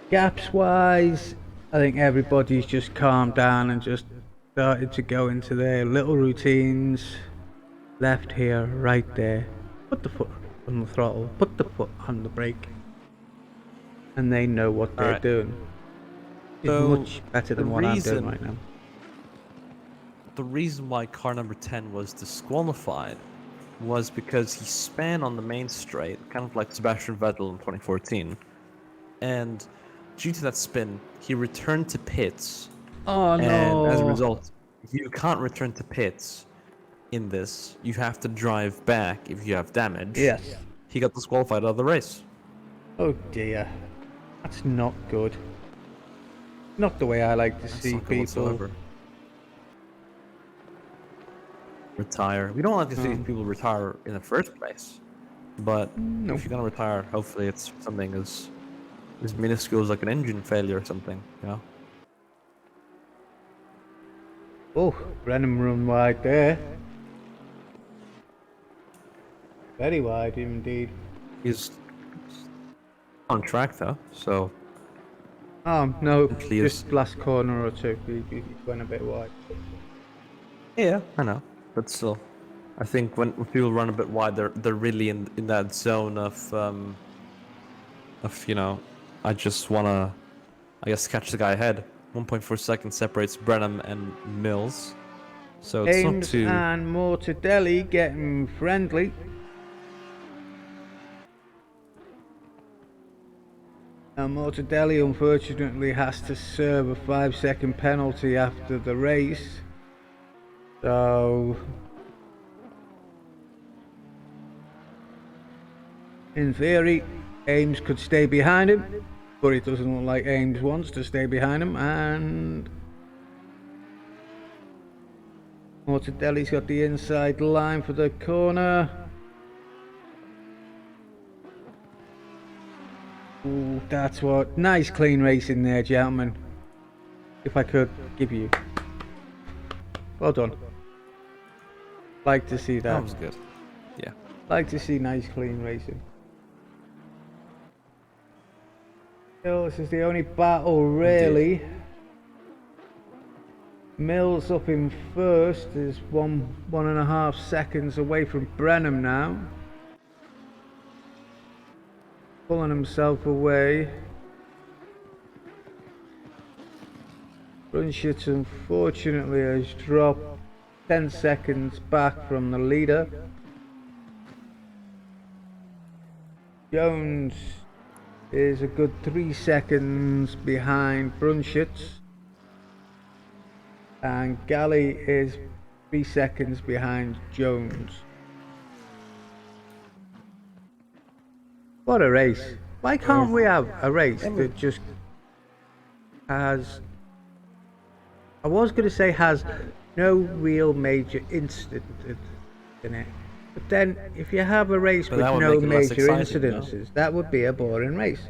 Gaps wise, I think everybody's just calmed down and just started to go into their little routines. Left here, right there. Put the foot on the throttle, put the foot on the brake. And they know what they're doing. It's So, much better than what I'm doing right now. The reason why car number 10 was disqualified was because he span on the main straight, kind of like Sebastian Vettel in 2014. And due to that spin, he returned to pits. Oh no! And as a result, you can't return to pits in this. You have to drive back if you have damage. Yes. He got disqualified out of the race. Oh dear. That's not good. Not the way I like to see Not good people. whatsoever. Retire. We don't like to see people retire in the first place. But if you're gonna retire, hopefully it's something as minuscule as like an engine failure or something, you know? Oh, Brennan run wide there. Very wide indeed. He's on track though, so Oh no, He is- just last corner or two, he went a bit wide. yeah, I know. But still, I think when people run a bit wide, they're really in that zone of you know, I just wanna, I guess, catch the guy ahead. 1.4 seconds separates Brenham and Mills, so it's not Ames too. and Mortadelli getting friendly. Now Mortadelli unfortunately has to serve a 5-second penalty after the race. So in theory, Ames could stay behind him, but it doesn't look like Ames wants to stay behind him, and Mortadelli's got the inside line for the corner. Ooh, that's what. Nice clean racing there, gentlemen. If I could give you. Well done. Like to see That that. was good. Yeah. Like to see nice clean racing. So this is the only battle really. Mills up in first is 1.5 seconds away from Brenham now. Pulling himself away. Brunshit unfortunately has dropped 10 seconds back from the leader. Jones is a good 3 seconds behind Brunshit. And Galley is 3 seconds behind Jones. What a race. Why can't we have a race that just has I was going to say has no real major incident in it. But then, if you have a race But with that would no make it less major exciting, no? incidences, that would be a boring race.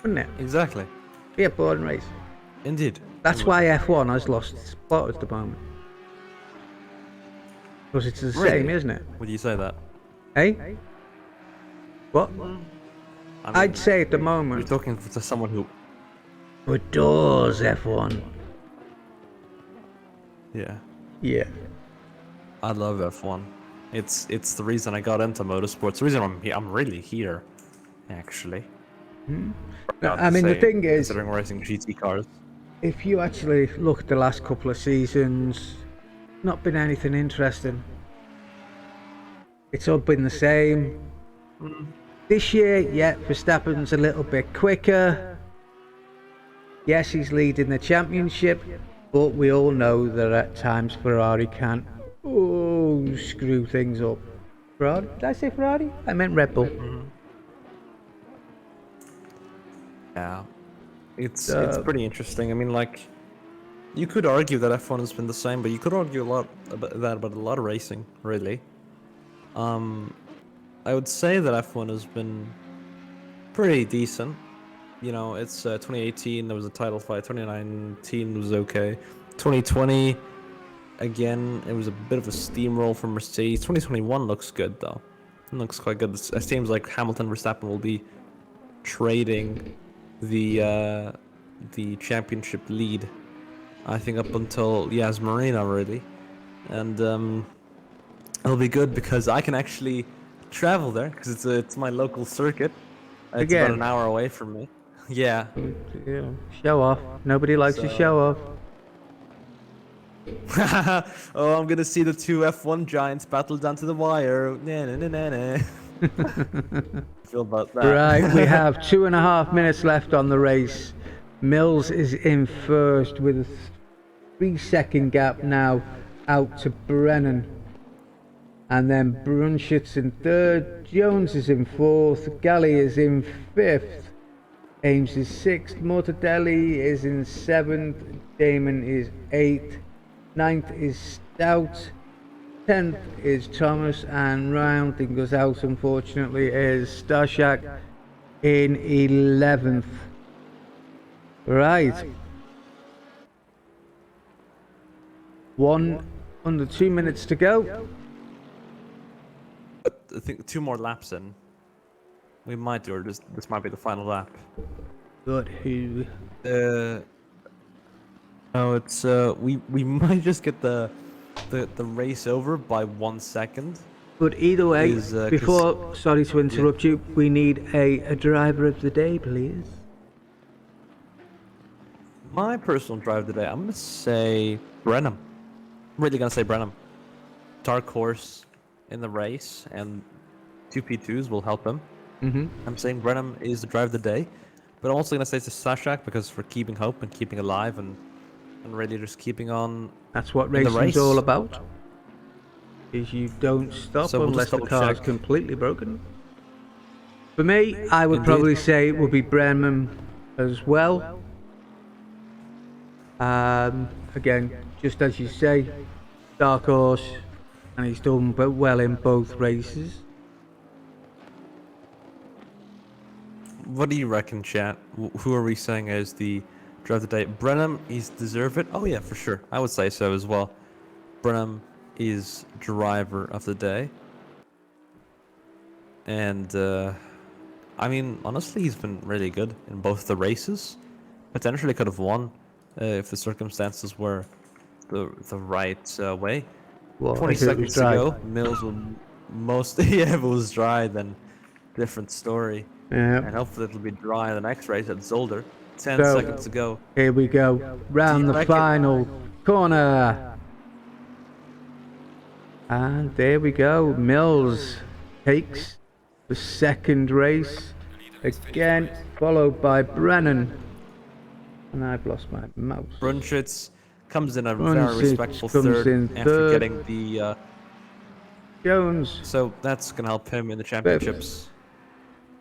Wouldn't it? Exactly. Be a boring race. Indeed. That's why F1 has lost its spot at the moment. Because it's the Really? same, isn't it? Would you say that? Eh? What? I mean, I'd say at the you're moment, talking to someone who. adores F1. Yeah. Yeah. I love F1. It's the reason I got into motorsports. The reason I'm really here, actually. No, Proud I to mean, the say, thing is, considering racing GT cars. if you actually look at the last couple of seasons, not been anything interesting. It's all been the same. This year, yeah, Verstappen's a little bit quicker. Yes, he's leading the championship, but we all know that at times Ferrari can screw things up. Ferrari? Did I say Ferrari? I meant Red Bull. Yeah, it's pretty interesting. I mean, like, you could argue that F1 has been the same, but you could argue a lot about a lot of racing, really. I would say that F1 has been pretty decent. You know, it's 2018, there was a title fight. 2019 was okay. 2020, again, it was a bit of a steamroll from Mercedes. 2021 looks good, though. It looks quite good. It seems like Hamilton Verstappen will be trading the championship lead, I think, up until Yas Marina, really. And it'll be good because I can actually travel there because it's my local circuit. It's Again. about an hour away from me. Yeah. Yeah. Show off. Nobody likes to show off. Oh, I'm gonna see the two F1 giants battle down to the wire. Na na na na na. Feel about that. Right, we have 2.5 minutes left on the race. Mills is in first with a 3-second gap now out to Brennan. And then Brunschitz in third, Jones is in fourth, Galley is in fifth, Ames is sixth, Mortadelli is in seventh, Damon is eighth, ninth is Stout, 10th is Thomas, and rounding us out, unfortunately, is Stashak in 11th. Right. Under 2 minutes to go. I think 2 more laps in. We might do, or this might be the final lap. Good. Who? No, it's we might just get the race over by 1 second. But either way, Is, 'cause- before, sorry to interrupt you, we need a driver of the day, please. My personal drive today, I'm gonna say Brenham. I'm really gonna say Brenham. Dark horse in the race, and 2 P2s will help him. I'm saying Brenham is the drive of the day, but I'm also gonna say it's Sashak because for keeping hope and keeping alive and really just keeping on. That's what In the racing's race. all about. Is you don't stop So we'll unless just the double car's check. completely broken. For me, I would Indeed. probably say it would be Brenham as well. Again, just as you say, dark horse, and he's done well in both races. What do you reckon, chat? Who are we saying is the drive of the day? Brenham, he's deserve it. Oh yeah, for sure. I would say so as well. Brenham is driver of the day, and I mean, honestly, he's been really good in both the races. Potentially could have won if the circumstances were the right way. Well, 20 if it was seconds to dry. go. Mills will most yeah, if it was dry, then different story. And Yeah. hopefully it'll be dry in the next race at Zolder. 10 So- seconds to go. Here we go. Round the reckon- final corner. And there we go. Mills takes the second race. Again, followed by Brennan. And I've lost my mouse. Brunschitz comes in a very Brunschitz respectful comes third in after third. getting the. Jones, So that's going to help him in the championships.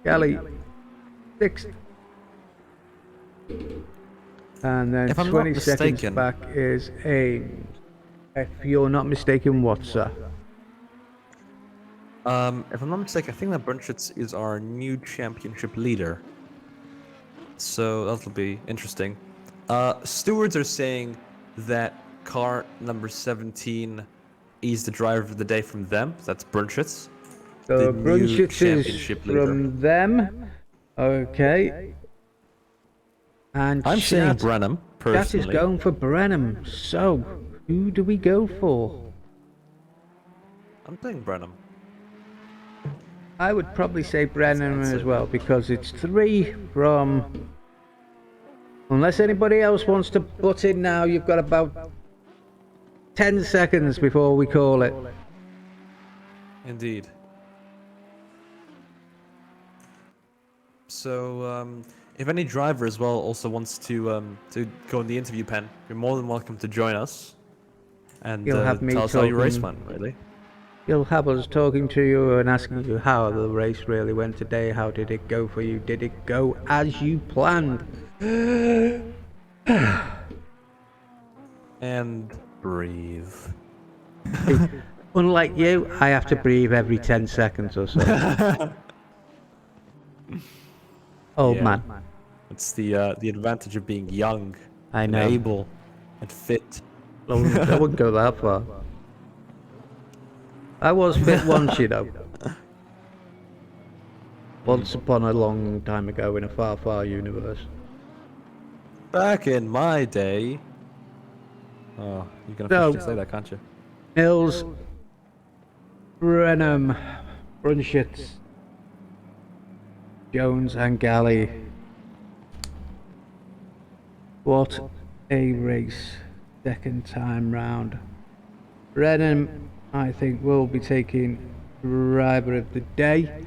Galley, sixth. And then If I'm not 20 seconds mistaken- back is Ames. If you're not mistaken, what, sir? If I'm not mistaken, I think that Brunschitz is our new championship leader. So that'll be interesting. Stewards are saying that car number 17 is the driver of the day from them. That's Brunschitz. So the new Brunschitz is championship leader. from them. Okay. And I'm saying Chat- Brenham, Chat is personally. going for Brenham. So, who do we go for? I'm saying Brenham. I would probably say Brenham That's as it. well, because it's 3 from... Unless anybody else wants to butt in now, you've got about 10 seconds before we call it. Indeed. So, if any driver as well also wants to go in the interview pen, you're more than welcome to join us. And You'll have me tell us how your race talking- went, really. You'll have us talking to you and asking you how the race really went today. How did it go for you? Did it go as you planned? And breathe. Unlike you, I have to breathe every 10 seconds or so. Old Yeah. man. It's the advantage of being young, I and know. able, and fit. I wouldn't go that far. I was fit once, you know. Once upon a long time ago in a far, far universe. Back in my day. Oh, you can So- officially say that, can't you? Mills, Brenham, Brunschitz, Jones and Galley. What a race. Second time round. Brenham, I think, will be taking driver of the day.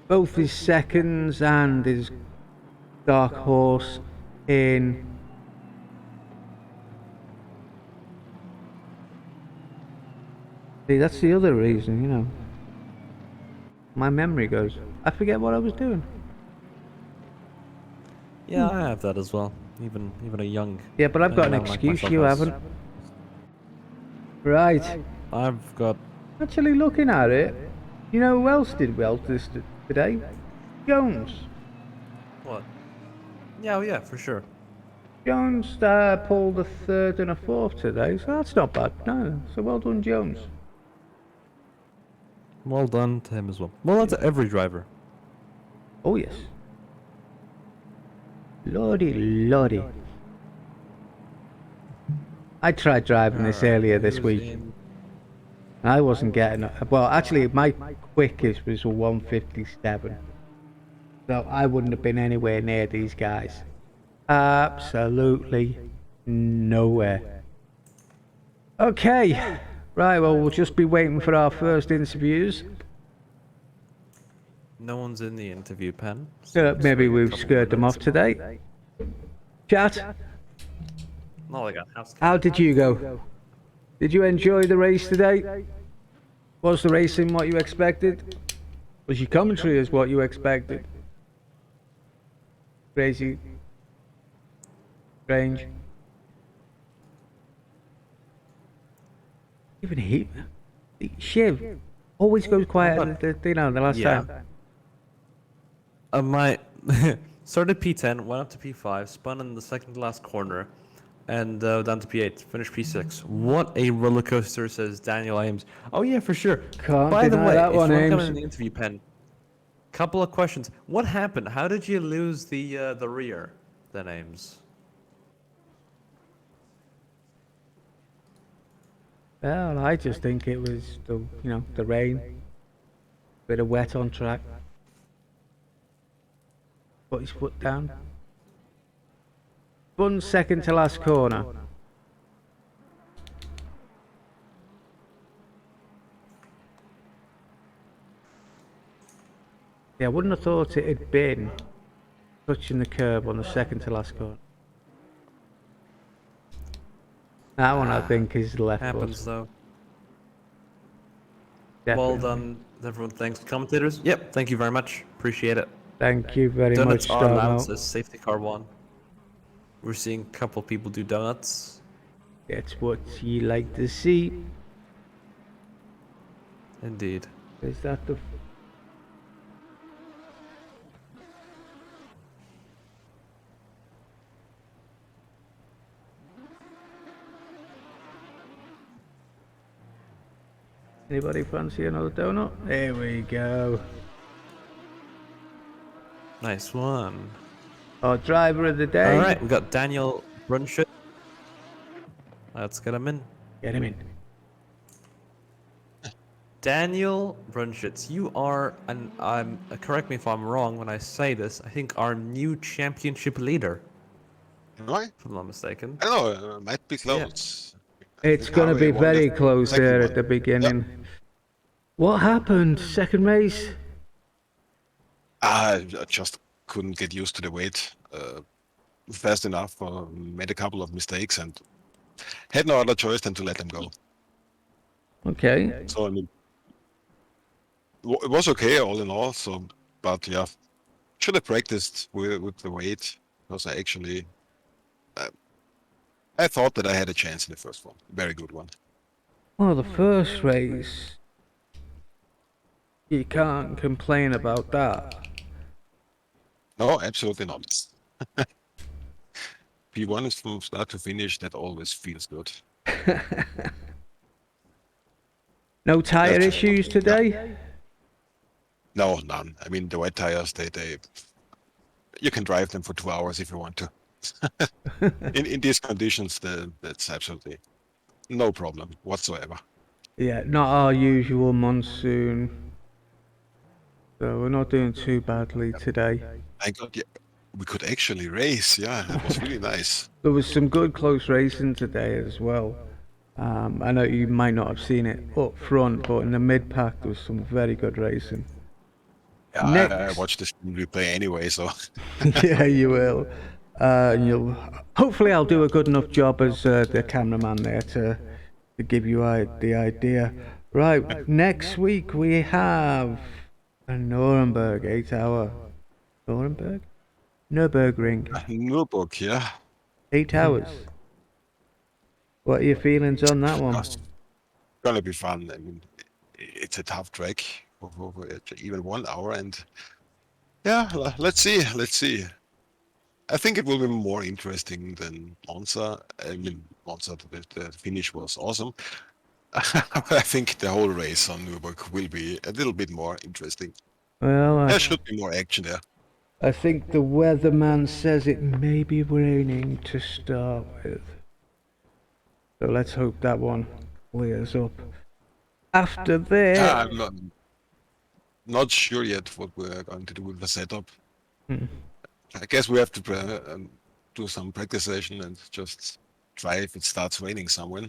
Both his seconds and his dark horse in See, that's the other reason, you know. My memory goes. I forget what I was doing. Yeah, I have that as well. Even a young. Yeah, but I've got an young like excuse, myself you has. haven't. Right. I've got. Actually, looking at it, you know who else did well today? Jones. What? Yeah, oh yeah, for sure. Jones pulled a third and a fourth today, so that's not bad. No, so well done, Jones. Well done to him as well. Well done to every driver. Oh yes. Lordy, lordy. I tried driving this earlier this week. I wasn't getting well, actually my quickest was a 157. So I wouldn't have been anywhere near these guys. Absolutely nowhere. Okay. Right, well we'll just be waiting for our first interviews. No one's in the interview pen. so just Maybe wait a we've couple scared them minutes. off today. Chat, Not like a house. how did you go? Did you enjoy the race today? Was the racing what you expected? Was your commentary as what you expected? Crazy. Strange. Even he, Shiv, always goes quiet at the last Yeah. time. My started P10, went up to P5, spun in the second to last corner, and down to P8, finished P6. What a roller coaster, says Daniel Ames. Oh yeah, for sure. Can't By the deny way, that if one, you want to come Ames. in the interview pen, couple of questions. What happened? How did you lose the rear, then, Ames? Well, I just think it was the rain, bit of wet on track. Put his foot down. Spun second to last corner. Yeah, I wouldn't have thought it had been touching the curb on the second to last corner. That one I think is the left Happens foot. though. Definitely. Well done, everyone. Thanks, commentators. Yep, thank you very much. Appreciate it. Thank you very Donuts much, are announced Starmount. as safety car 1. We're seeing a couple people do donuts. That's what you like to see. Indeed. Is that the... Anybody fancy another donut? There we go. Nice one. Our driver of the day. All right, we got Daniel Brunshit. Let's get him in. Get him in. Daniel Brunshitz, you are, and I'm correct me if I'm wrong when I say this, I think our new championship leader, Am I? if I'm not mistaken. I don't know. Might be close. I It's think gonna Harvey be won very the close second there one. at the beginning. What happened? Second race? I just couldn't get used to the weight fast enough. Made a couple of mistakes and had no other choice than to let them go. Okay. So I mean, it was okay all in all. So, but yeah, should have practiced with the weight because I actually I thought that I had a chance in the first one. Very good one. Well, the first race, you can't complain about that. No, absolutely not. P1 is from start to finish. That always feels good. No tire That's- issues today? No, none. I mean, the wet tires, they you can drive them for 2 hours if you want to. in these conditions, that's absolutely no problem whatsoever. Yeah, not our usual monsoon. So we're not doing too badly today. I got yeah, we could actually race. Yeah, that was really nice. There was some good close racing today as well. I know you might not have seen it up front, but in the mid-pack there was some very good racing. Yeah, I Next. watched this replay anyway, so Yeah, you will. And you'll hopefully I'll do a good enough job as the cameraman there to give you the idea. Right, next week we have a Nuremberg 8-hour. Nuremberg? Nürburgring. Nürburg, yeah. 8 hours. What are your feelings on that one? It's gonna be fun. I mean, it's a tough track for even 1 hour, and yeah, let's see. Let's see. I think it will be more interesting than Monza. I mean, Monza, the finish was awesome. I think the whole race on Nürburgring will be a little bit more interesting. Well, There should be more action there. I think the weatherman says it may be raining to start with. So let's hope that one clears up. After there, I'm not sure yet what we're going to do with the setup. I guess we have to do some practice session and just try if it starts raining somewhere.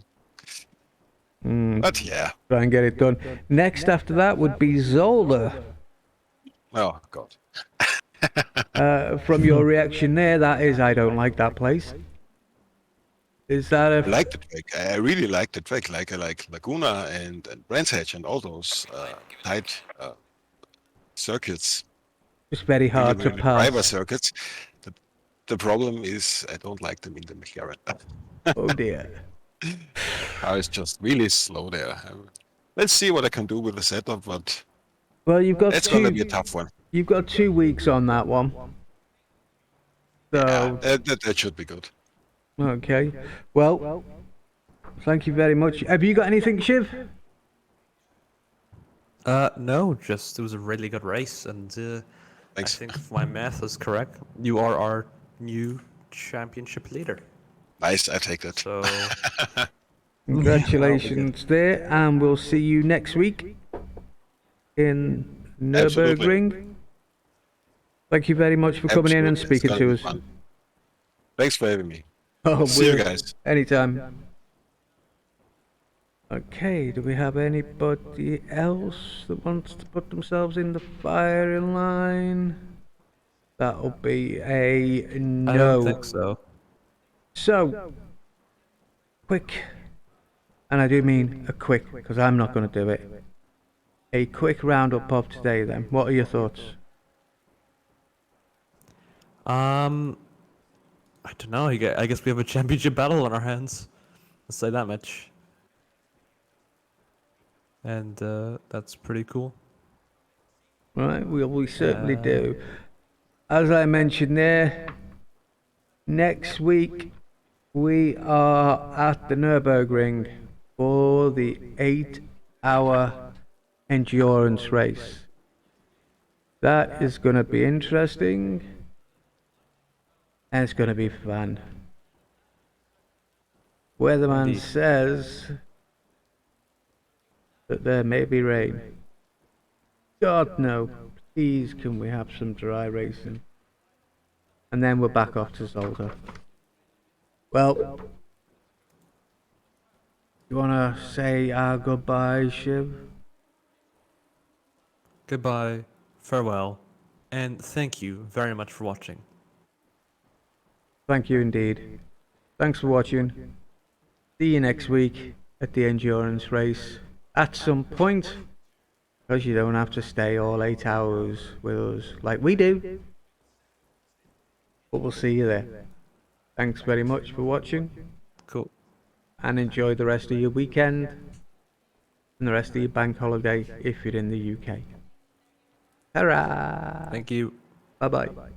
But yeah, try and get it done. Next after that would be Zola. oh god. From your reaction there, that is, I don't like that place. Is that I a... like the track. I really like the track. Like I like Laguna and Brands Hatch and all those tight circuits. It's very hard to Even the driver pass. circuits. The problem is I don't like them in the McLaren. Oh dear. Car is just really slow there. Let's see what I can do with the setup, but Well, you've got it's gonna two. be a tough one. You've got 2 weeks on that one. So That should be good. okay. Well, thank you very much. Have you got anything, Shiv? No, just it was a really good race, and I Thanks. think if my math is correct, you are our new championship leader. Nice, I take that. So Congratulations there, and we'll see you next week in Absolutely. Nürburgring. Thank you very much for coming in and Absolutely, it's speaking gonna to be us. fun. Thanks for having me. Oh, See you we'll- guys. Anytime. Okay, do we have anybody else that wants to put themselves in the firing line? That'll be a I no. don't think so. So, quick, and I do mean a quick, because I'm not going to do it. A quick roundup of today then. What are your thoughts? I don't know. I guess we have a championship battle on our hands. Let's say that much. And that's pretty cool. Right, we certainly do. As I mentioned there, next week we are at the Nürburgring for the 8-hour endurance race. That is going to be interesting, and it's going to be fun. Weatherman Indeed. says that there may be rain. God no, please can we have some dry racing? And then we're back off to Zolder. Well, you wanna say our goodbyes, Shiv? Goodbye, farewell, and thank you very much for watching. Thank you indeed. Thanks for watching. See you next week at the endurance race at some point, because you don't have to stay all 8 hours with us like we do. But we'll see you there. Thanks very much for watching, Cool. and enjoy the rest of your weekend and the rest of your bank holiday if you're in the UK. Hurrah! Thank you. Bye bye.